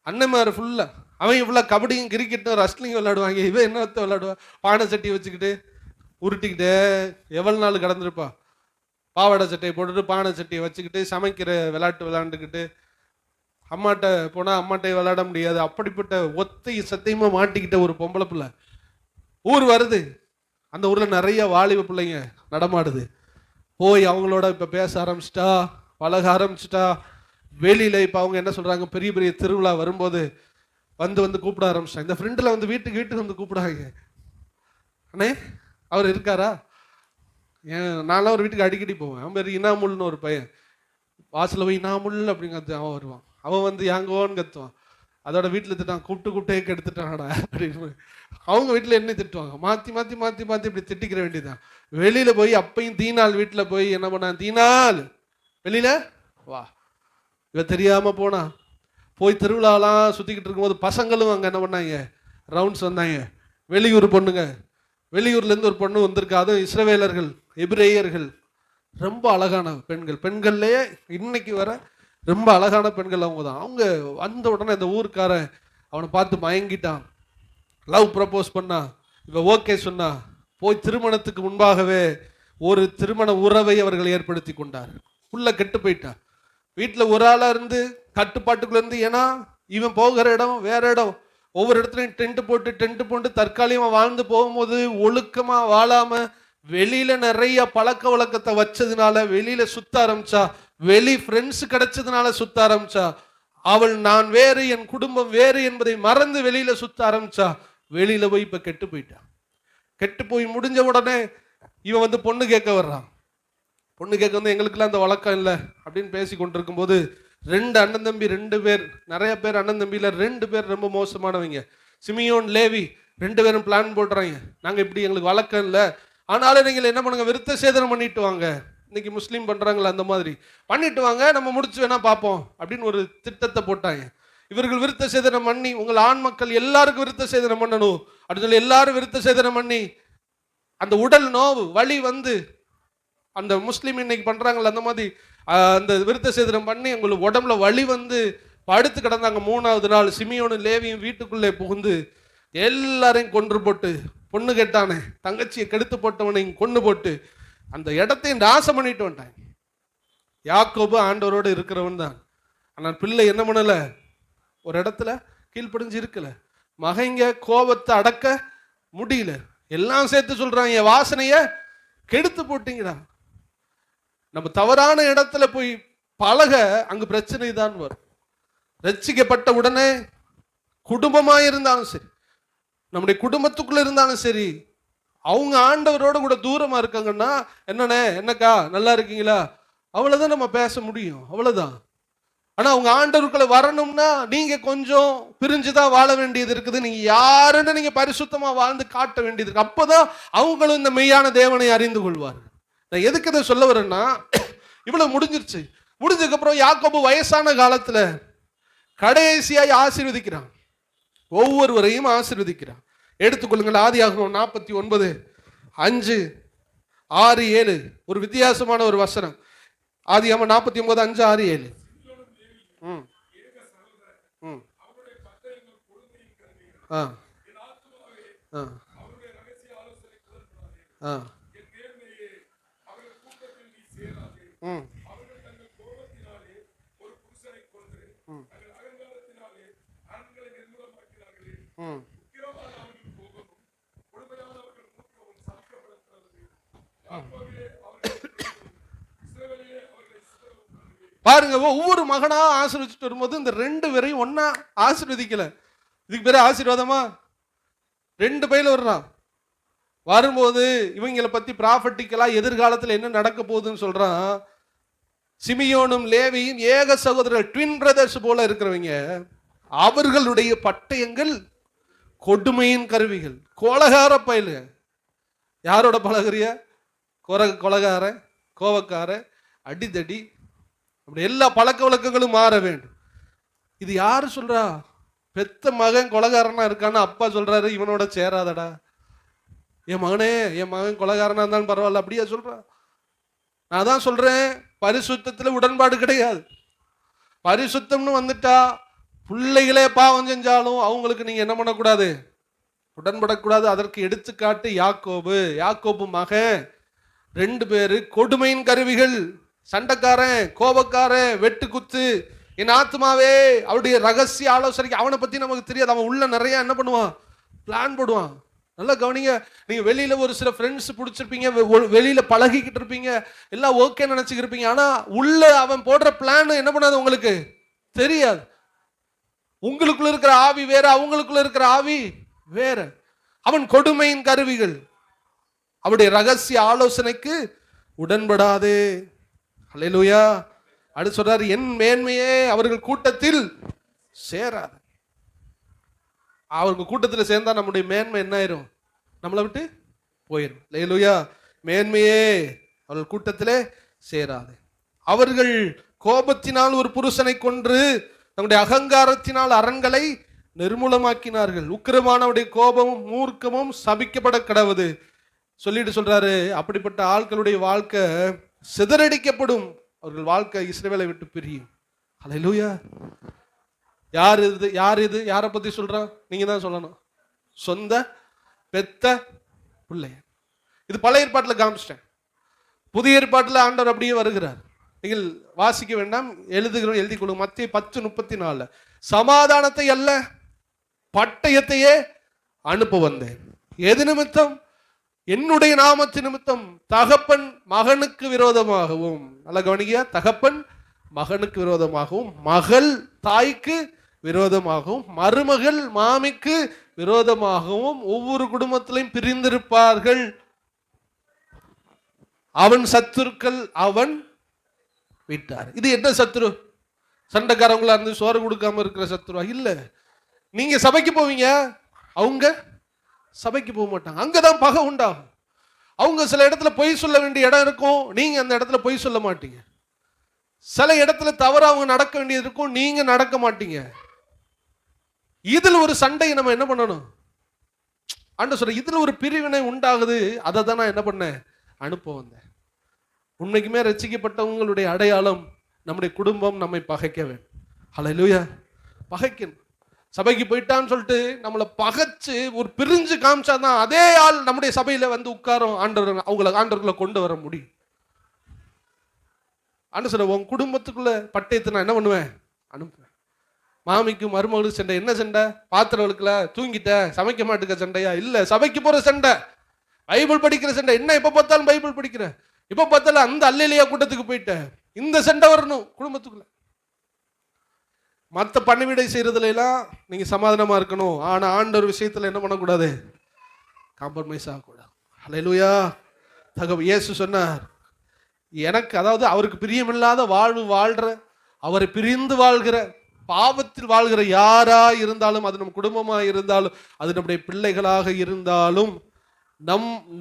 அண்ணன்மாரு ஃபுல்லா. அவங்க ஃபுல்லா கபடியும் கிரிக்கெட்டும் ரஸ்லிங் விளையாடுவாங்க. இவன் என்ன விளையாடுவா, பானை சட்டி வச்சுக்கிட்டு உருட்டிக்கிட்டே எவ்வளவு நாள் கடந்திருப்பா. பாவாடை சட்டையை போட்டுட்டு பானை சட்டியை வச்சுக்கிட்டு சமைக்கிற விளையாட்டு விளையாண்டுக்கிட்டு அம்மாட்ட போனால் அம்மாட்டை விளையாட முடியாது. அப்படிப்பட்ட ஒத்தை சத்தியமா மாட்டிக்கிட்ட ஒரு பொம்பளை பிள்ளை ஊர் வருது. அந்த ஊர்ல நிறைய வாலிப பிள்ளைங்க நடமாடுது. போய் அவங்களோட இப்ப பேச ஆரம்பிச்சிட்டா, பழக ஆரம்பிச்சிட்டா. வெளியில இப்ப அவங்க என்ன சொல்றாங்க, பெரிய பெரிய திருவிழா வரும்போது வந்து கூப்பிட ஆரம்பிச்சிட்டாங்க. இந்த ஃப்ரெண்டில் வந்து வீட்டுக்கு வந்து கூப்பிடாங்க. அண்ணே அவர் இருக்காரா? நான்லாம் ஒரு வீட்டுக்கு அடிக்கடி போவேன். அவன் பேர் இனாமுல்னு ஒரு பையன். வாசலில் போய் இனாமுல் அப்படிங்கிறது அவன் வருவான். அவன் வந்து யாங்கோன்னு கத்துவான். அதோட வீட்டில் திட்டான், கூப்பிட்டே கெடுத்துட்டான்டா அப்படின்னு. அவங்க வீட்டில் என்ன திட்டுவாங்க, மாற்றி மாற்றி மாற்றி மாற்றி இப்படி திட்டிக்கிற வேண்டியதான். வெளியில போய் அப்பையும் தீனாள் வீட்டில் போய் என்ன பண்ணான், தீனாள் வெளியில வா. இவ தெரியாம போனா. போய் திருவிழாலாம் சுத்திக்கிட்டு இருக்கும்போது பசங்களும் அங்கே என்ன பண்ணாங்க, ரவுண்ட்ஸ் வந்தாங்க. வெளியூர் பொண்ணுங்க, வெளியூர்லேருந்து ஒரு பொண்ணு வந்திருக்கா. அதுவும் இஸ்ரவேலர்கள், எபிரேயர்கள், ரொம்ப அழகான பெண்கள்லேயே இன்னைக்கு வர ரொம்ப அழகான பெண்கள் அவங்க தான். அவங்க வந்த உடனே இந்த ஊருக்காரன் அவனை பார்த்து மயங்கிட்டான். லவ் ப்ரப்போஸ் பண்ணா, இவ ஓகே சொன்னா. போய் திருமணத்துக்கு முன்பாகவே ஒரு திருமண உறவை அவர்கள் ஏற்படுத்தி கொண்டார். உள்ள கெட்டு போயிட்டான். வீட்டில் ஒரு ஆளாக இருந்து கட்டுப்பாட்டுக்குள்ள இருந்து, ஏன்னா இவன் போகிற இடம் வேற இடம். ஒவ்வொரு இடத்துலையும் டென்ட் போட்டு தற்காலிகமாக வாழ்ந்து போகும்போது ஒழுக்கமா வாழாம வெளியில நிறைய பழக்க வழக்கத்தை வச்சதுனால வெளியில சுத்த ஆரம்பிச்சா. வெளி ஃப்ரெண்ட்ஸ் கிடைச்சதுனால சுத்த ஆரம்பிச்சா. அவள் நான் வேறு, என் குடும்பம் வேறு என்பதை மறந்து வெளியில சுத்த ஆரம்பிச்சா. வெளியில போய் இப்ப கெட்டு போயிட்டா. கெட்டு போய் முடிஞ்ச உடனே இவன் வந்து பொண்ணு கேட்க வர்றான். பொண்ணு கேட்க வந்து எங்களுக்குலாம் அந்த வழக்கம் இல்லை அப்படின்னு பேசி கொண்டிருக்கும் போது 2 அண்ணன் தம்பி, 2 பேர், நிறைய பேர் அண்ணன் தம்பியில 2 பேர் ரொம்ப மோசமானவங்க, சிமியோன் லேவி, 2 பேரும் பிளான் போடுறாங்க. நாங்க இப்படி எங்களுக்கு வழக்கம் இல்லை, ஆனாலும் நீங்கள் என்ன பண்ணுங்க, விருத்த சேதனம் பண்ணிட்டு வாங்க. இன்னைக்கு முஸ்லீம் பண்றாங்களா அந்த மாதிரி பண்ணிட்டு வாங்க, நம்ம முடிச்சு வேணா பார்ப்போம் அப்படின்னு ஒரு திட்டத்தை போட்டாங்க. இவர்கள் விருத்த சேதனம் பண்ணி, உங்கள் ஆண் மக்கள் எல்லாருக்கும் விருத்த சேதனம் பண்ணணும் அப்படின்னு சொல்லி எல்லாரும் விருத்த சேதனம் பண்ணி, அந்த உடல் நோவு வலி வந்து அந்த முஸ்லீம் இன்னைக்கு பண்றாங்கல்ல அந்த மாதிரி அந்த விருத்த சேதனம் பண்ணி உங்களுக்கு உடம்புல வலி வந்து படுத்து கிடந்தாங்க. 3ஆவது நாள் சிமியோனும் லேவியும் வீட்டுக்குள்ளே புகுந்து எல்லாரையும் கொன்று போட்டு, பொண்ணு கேட்டானே தங்கச்சியை கெடுத்து போட்டவனையும் கொண்டு போட்டு அந்த இடத்தையும் நாசம் பண்ணிட்டு வந்துட்டாங்க. யாக்கோபு ஆண்டவரோடு இருக்கிறவன் தான். ஆனால் பிள்ளை என்ன பண்ணல, ஒரு இடத்துல கீழ்ப்படிஞ்சு இருக்கல. மகைங்க கோபத்தை அடக்க முடியல. எல்லாம் சேர்த்து சொல்றாங்க, வாசனைய கெடுத்து போட்டீங்கடா. நம்ம தவறான இடத்துல போய் பழக அங்கு பிரச்சனை தான் வரும். ரட்சிக்கப்பட்ட உடனே குடும்பமா இருந்தாலும் சரி, நம்முடைய குடும்பத்துக்குள்ள இருந்தாலும் சரி, அவங்க ஆண்டவரோட கூட தூரமா இருக்காங்கன்னா என்னண்ணே என்னக்கா நல்லா இருக்கீங்களா அவ்வளவுதான் நம்ம பேச முடியும், அவ்வளவுதான். ஆனா அவங்க ஆண்டவருக்குள்ள வரணும்னா நீங்க கொஞ்சம் பிரிஞ்சுதான் வாழ வேண்டியது இருக்குது. நீங்க யாருன்னு நீங்க பரிசுத்தமா வாழ்ந்து காட்ட வேண்டியது இருக்கு. அப்பதான் அவங்களும் இந்த மெய்யான தேவனை அறிந்து கொள்வார்கள். நான் எதுக்கு இதை சொல்ல வரேன்னா, இவ்வளவு முடிஞ்சிருச்சு. முடிஞ்சதுக்கு அப்புறம் யாக்கோபு வயசான காலத்துல கடைசியாய் ஆசீர்வதிக்கிறான், ஒவ்வொருவரையும் ஆசீர்வதிக்கிறான். எடுத்துக்கொள்ளுங்கள், ஆதியாகமம் 49 5 6 7 ஒரு வித்தியாசமான ஒரு வசனம். ஆதியாகமம் 49 5 6 7. ஆ ம் ம் பாருங்க, ஒவ்வொரு மகனா ஆசீர்வதிச்சுட்டு வரும்போது இந்த 2 பேரையும் ஒன்னா ஆசீர்வதிக்கல. இதுக்கு பேரு ஆசீர்வாதமா? 2 பையில வர்றான். வரும்போது இவங்களை பத்தி ப்ராஃபட்டிக்கலா எதிர்காலத்தில் என்ன நடக்க போகுதுன்னு சொல்றான். சிமியோனும் லேவியும் ஏக சகோதரர்கள், ட்வின் பிரதர்ஸ் போல இருக்கிறவங்க, அவர்களுடைய பட்டயங்கள் கொடுமையின் கருவிகள். கொலகார பயில யாரோட பழகுறிய? கொலகார, கோவக்கார, அடிதடி, அப்படி எல்லா பழக்க வழக்கங்களும் மாற வேண்டும். இது யாரு சொல்றா? பெத்த மகன் கொலகாரனா இருக்கான்னு அப்பா சொல்றாரு, இவனோட சேராதடா. என் மகனே, என் மகன் கொலகாரனா இருந்தாலும் பரவாயில்ல, அப்படியா சொல்றான்? நான் தான் சொல்றேன், பரிசுத்தத்துல உடன்பாடு கிடையாது. பரிசுத்தம்னு வந்துட்டா பிள்ளைகளே பாவம் செஞ்சாலும் அவங்களுக்கு நீங்க என்ன பண்ணக்கூடாது? உடன்படக்கூடாது. அதற்கு எடுத்துக்காட்டு யாக்கோபு. யாக்கோபு மகன் 2 பேரு கொடுமையின் கருவிகள். சண்டைக்காரன், கோபக்காரன், வெட்டு குத்து. என் ஆத்மாவே, அவருடைய ரகசிய ஆலோசனைக்கு அவனை பத்தி நமக்கு தெரியாது. அவன் உள்ள நிறைய என்ன பண்ணுவான்? பிளான் போடுவான். நல்லா கவனிங்க. நீங்க வெளியில ஒரு சில ஃப்ரெண்ட்ஸ் பிடிச்சிருப்பீங்க, வெளியில பழகிக்கிட்டு இருப்பீங்க, எல்லாம் ஓகே நினைச்சுக்கிருப்பீங்க. ஆனா உள்ள அவன் போடுற பிளான் என்ன பண்ணாது உங்களுக்கு தெரியாது. உங்களுக்குள்ள இருக்கிற ஆவி வேற, அவங்களுக்குள்ள இருக்கிற ஆவி வேற. அவன் கொடுமையின் கருவிகள். அவருடைய ரகசிய ஆலோசனைக்கு உடன்படாதே. அல்லேலூயா. அடுத்து சொல்றாரு, என் மேன்மையே அவர்கள் கூட்டத்தில் சேராது. அவங்க கூட்டத்தில் சேர்ந்தா நம்முடைய மேன்மை என்ன ஆயிரும்? நம்மளை விட்டு போயிடும். அல்லேலூயா. மேன்மையே அவர்கள் கூட்டத்திலே சேராது. அவர்கள் கோபத்தினால் ஒரு புருஷனை கொன்று தங்களுடைய அகங்காரத்தினால் அரண்களை நிர்மூலமாக்கினார்கள். உக்கிரமானவருடைய கோபமும் மூர்க்கமும் சபிக்கப்பட கடவுது சொல்லிட்டு சொல்றாரு. அப்படிப்பட்ட ஆட்களுடைய வாழ்க்கை சிதறடிக்கப்படும். அவர்கள் வாழ்க்கை இஸ்ரவேலை விட்டு பிரியும். அல்லேலூயா. யார் இது? யார் இது? யாரை பத்தி சொல்றான்? நீங்க தான் சொல்லணும். சொந்த பெத்த பிள்ளை. இது பழைய ஏற்பாட்டில் காமிச்சிட்டேன். புதிய ஏற்பாட்டில் ஆண்டவர் அப்படியே வருகிறார். நீங்கள் வாசிக்க வேண்டாம், எழுதுகிறோம், எழுதி கொள்ளுங்க. மத்திய 10:34. சமாதானத்தை அல்ல பட்டயத்தையே அனுப்ப வந்தேன். எது நிமித்தம்? என்னுடைய நாமத்து நிமித்தம். தகப்பன் மகனுக்கு விரோதமாகவும், நல்ல கவனிக்க, தகப்பன் மகனுக்கு விரோதமாகவும், மகள் தாய்க்கு விரோதமாகவும், மருமகள் மாமிக்கு விரோதமாகவும் ஒவ்வொரு குடும்பத்திலையும் பிரிந்திருப்பார்கள். அவன் சத்துருக்கள் அவன் விட்டார். இது என்ன சத்துரு? சண்டைக்காரங்களா இருந்து சோறு கொடுக்காம இருக்கிற சத்துருவா? இல்ல. நீங்க சபைக்கு போவீங்க, அவங்க சபைக்கு போக மாட்டாங்க. அங்கதான் பகை உண்டாகும். அவங்க சில இடத்துல பொய் சொல்ல வேண்டிய இடம் இருக்கும், நீங்க அந்த இடத்துல பொய் சொல்ல மாட்டீங்க. சில இடத்துல தவறு அவங்க நடக்க வேண்டியது இருக்கும், நீங்க நடக்க மாட்டீங்க. இதுல ஒரு சண்டையை நம்ம என்ன பண்ணணும்? ஆண்டவர் சொல்ற, இதுல ஒரு பிரிவினை உண்டாகுது. அதை தான் நான் என்ன பண்ணேன்? அனுப்ப வந்தேன். உண்மைக்குமே ரட்சிக்கப்பட்டவங்களுடைய அடையாளம் நம்முடைய குடும்பம் நம்மை பகைக்க வேண்டும். ஹல்லேலூயா. பகைக்கணும். சபைக்கு போயிட்டான்னு சொல்லிட்டு நம்மளை பகைச்சு ஒரு பிரிஞ்சு காமிச்சாதான் அதே ஆள் நம்முடைய சபையில வந்து உட்காரும். ஆண்டவர்களை கொண்டு வர முடியும். ஆண்டு சொல்ல, உன் குடும்பத்துக்குள்ள பட்டயத்தை நான் என்ன பண்ணுவேன்? அனுப்புவேன். மாமிக்கும் மருமகளுக்கு சண்டை. என்ன சண்டை? பாத்திரம் வழுக்கல, தூங்கிட்ட, சமைக்க மாட்டுக்க சண்டையா? இல்ல, சபைக்கு போற சண்டை, பைபிள் படிக்கிற சண்டை. என்ன எப்ப பார்த்தாலும் பைபிள் படிக்கிற, இப்ப பார்த்தாலும் அந்த அல்லேலியா கூட்டத்துக்கு போயிட்ட, இந்த சண்டை வரணும் குடும்பத்துக்குள்ள. மற்ற பணிவிடை செய்யறதுல எல்லாம் நீங்க சமாதானமா இருக்கணும். ஆனா ஆண்டவர் விஷயத்துல என்ன பண்ணக்கூடாது? காம்ப்ரமைஸ் ஆகக்கூடாது. ஹல்லேலூயா. இயேசு சொன்னார், எனக்கு, அதாவது அவருக்கு பிரியமில்லாத வாழ்வு வாழ்ற, அவரை பிரிந்து வாழ்கிற, பாவத்தில் வாழ்கிற யாரா இருந்தாலும், அது நம்ம குடும்பமா இருந்தாலும், அது நம்முடைய பிள்ளைகளாக இருந்தாலும்,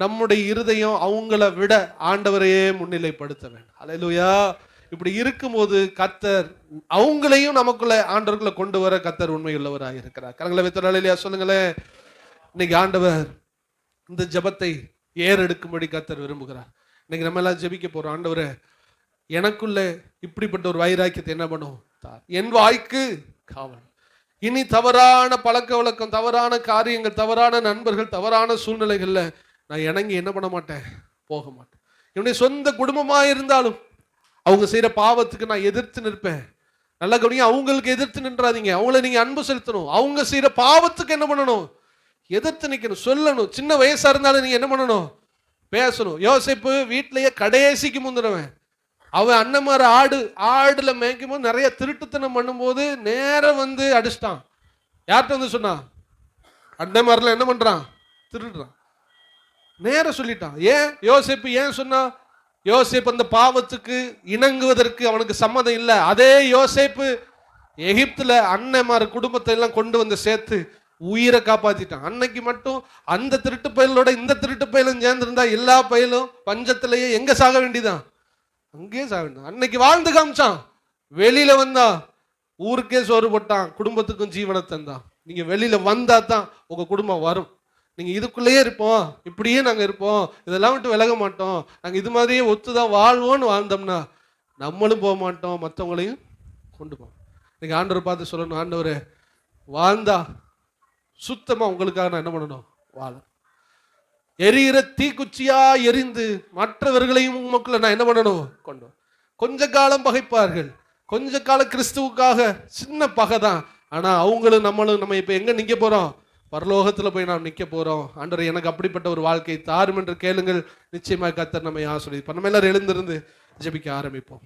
நம்முடைய இருதயம் அவங்கள விட ஆண்டவரையே முன்னிலைப்படுத்த வேண்டும். ஹல்லேலூயா. இப்படி இருக்கும்போது கர்த்தர் அவங்களையும் நமக்குள்ள ஆண்டவர்களை கொண்டு வர கர்த்தர் உண்மையுள்ளவராக இருக்கிறார். கரங்களை வைத்து ஹல்லேலூயா சொல்லுங்களேன். இன்னைக்கு ஆண்டவர் இந்த ஜெபத்தை ஏறெடுக்கும்படி கர்த்தர் விரும்புகிறார். இன்னைக்கு நம்ம எல்லாம் ஜெபிக்க போறோம். ஆண்டவரே, எனக்குள்ள இப்படிப்பட்ட ஒரு வைராக்கியத்தை என்ன பண்ணும்? என் வாய்க்கு காவல். இனி தவறான பழக்க வழக்கம், தவறான காரியங்கள், தவறான நண்பர்கள், தவறான சூழ்நிலைகள்ல நான் இணங்கி என்ன பண்ண மாட்டேன், போக மாட்டேன். என்னுடைய சொந்த குடும்பமா இருந்தாலும் அவங்க செய்யற பாவத்துக்கு நான் எதிர்த்து நிற்பேன். நல்லா கவனிங்க, அவங்களுக்கு எதிர்த்து நின்றாதீங்க, அவங்கள நீங்க அன்பு செலுத்தணும். அவங்க செய்யற பாவத்துக்கு என்ன பண்ணணும், எதிர்த்து நிக்கணும், சொல்லணும். சின்ன வயசா இருந்தாலும் நீங்க என்ன பண்ணணும், பேசணும். யோசேப்பு வீட்டிலேயே கடைசிக்கு முந்தினவன். அவன் அண்ணன்மார ஆடுல மேய்க்கும் போது நிறைய திருட்டுத்தனம் பண்ணும்போது நேரம் வந்து அடிச்சிட்டான். யார்கிட்ட வந்து சொன்னான், அண்ணன்மாரில் என்ன பண்றான், திருடுறான். நேரம் சொல்லிட்டான். ஏன் யோசேப்பு ஏன் சொன்னா, யோசேப்பு அந்த பாவத்துக்கு இணங்குவதற்கு அவனுக்கு சம்மதம் இல்லை. அதே யோசேப்பு எகிப்துல அண்ணன்மார் குடும்பத்தை எல்லாம் கொண்டு வந்து சேர்த்து உயிரை காப்பாத்திட்டான். அன்னைக்கு மட்டும் அந்த திருட்டு பயலோட இந்த திருட்டு பயலும் சேர்ந்திருந்தா எல்லா பயலும் பஞ்சத்திலேயே எங்க சாக வேண்டியதான், அங்கேயே சாக வேண்டியதான். அன்னைக்கு வாழ்ந்து காமிச்சான், வெளியில வந்தா ஊருக்கே சோறு போட்டான், குடும்பத்துக்கும் ஜீவனை தந்தான். நீங்க வெளியில வந்தா தான் உங்க குடும்பம் வரும். நீங்க இதுக்குள்ளேயே இருப்போம், இப்படியே நாங்க இருப்போம், இதெல்லாம் விட்டு விலக மாட்டோம், நாங்க இது மாதிரியே ஒத்துதான் வாழ்வோன்னு வாழ்ந்தோம்னா நம்மளும் போக மாட்டோம், மற்றவங்களையும் கொண்டு போவோம். நீங்க ஆண்டவரை பார்த்து சொல்லணும், ஆண்டவரே வாழ்ந்தா சுத்தமா உங்களுக்காக நான் என்ன பண்ணணும், வாழ. எரிகிற தீக்குச்சியா எரிந்து மற்றவர்களையும் உங்களுக்குள்ள நான் என்ன பண்ணணும், கொண்டு. கொஞ்ச காலம் பகைப்பார்கள், கொஞ்ச காலம் கிறிஸ்துவுக்காக சின்ன பகை தான். ஆனா அவங்களும் நம்மளும் நம்ம இப்ப எங்க நிக்க போறோம், பரலோகத்துல போய் நாம் நிக்க போறோம். ஆண்டவரே எனக்கு அப்படிப்பட்ட ஒரு வாழ்க்கை தாரும் என்று கேளுங்கள். நிச்சயமாக கர்த்தர் நம்மை ஆசீர்வதிப்பார். நம்ம எல்லாரும் எழுந்திருந்து ஜெபிக்க ஆரம்பிப்போம்.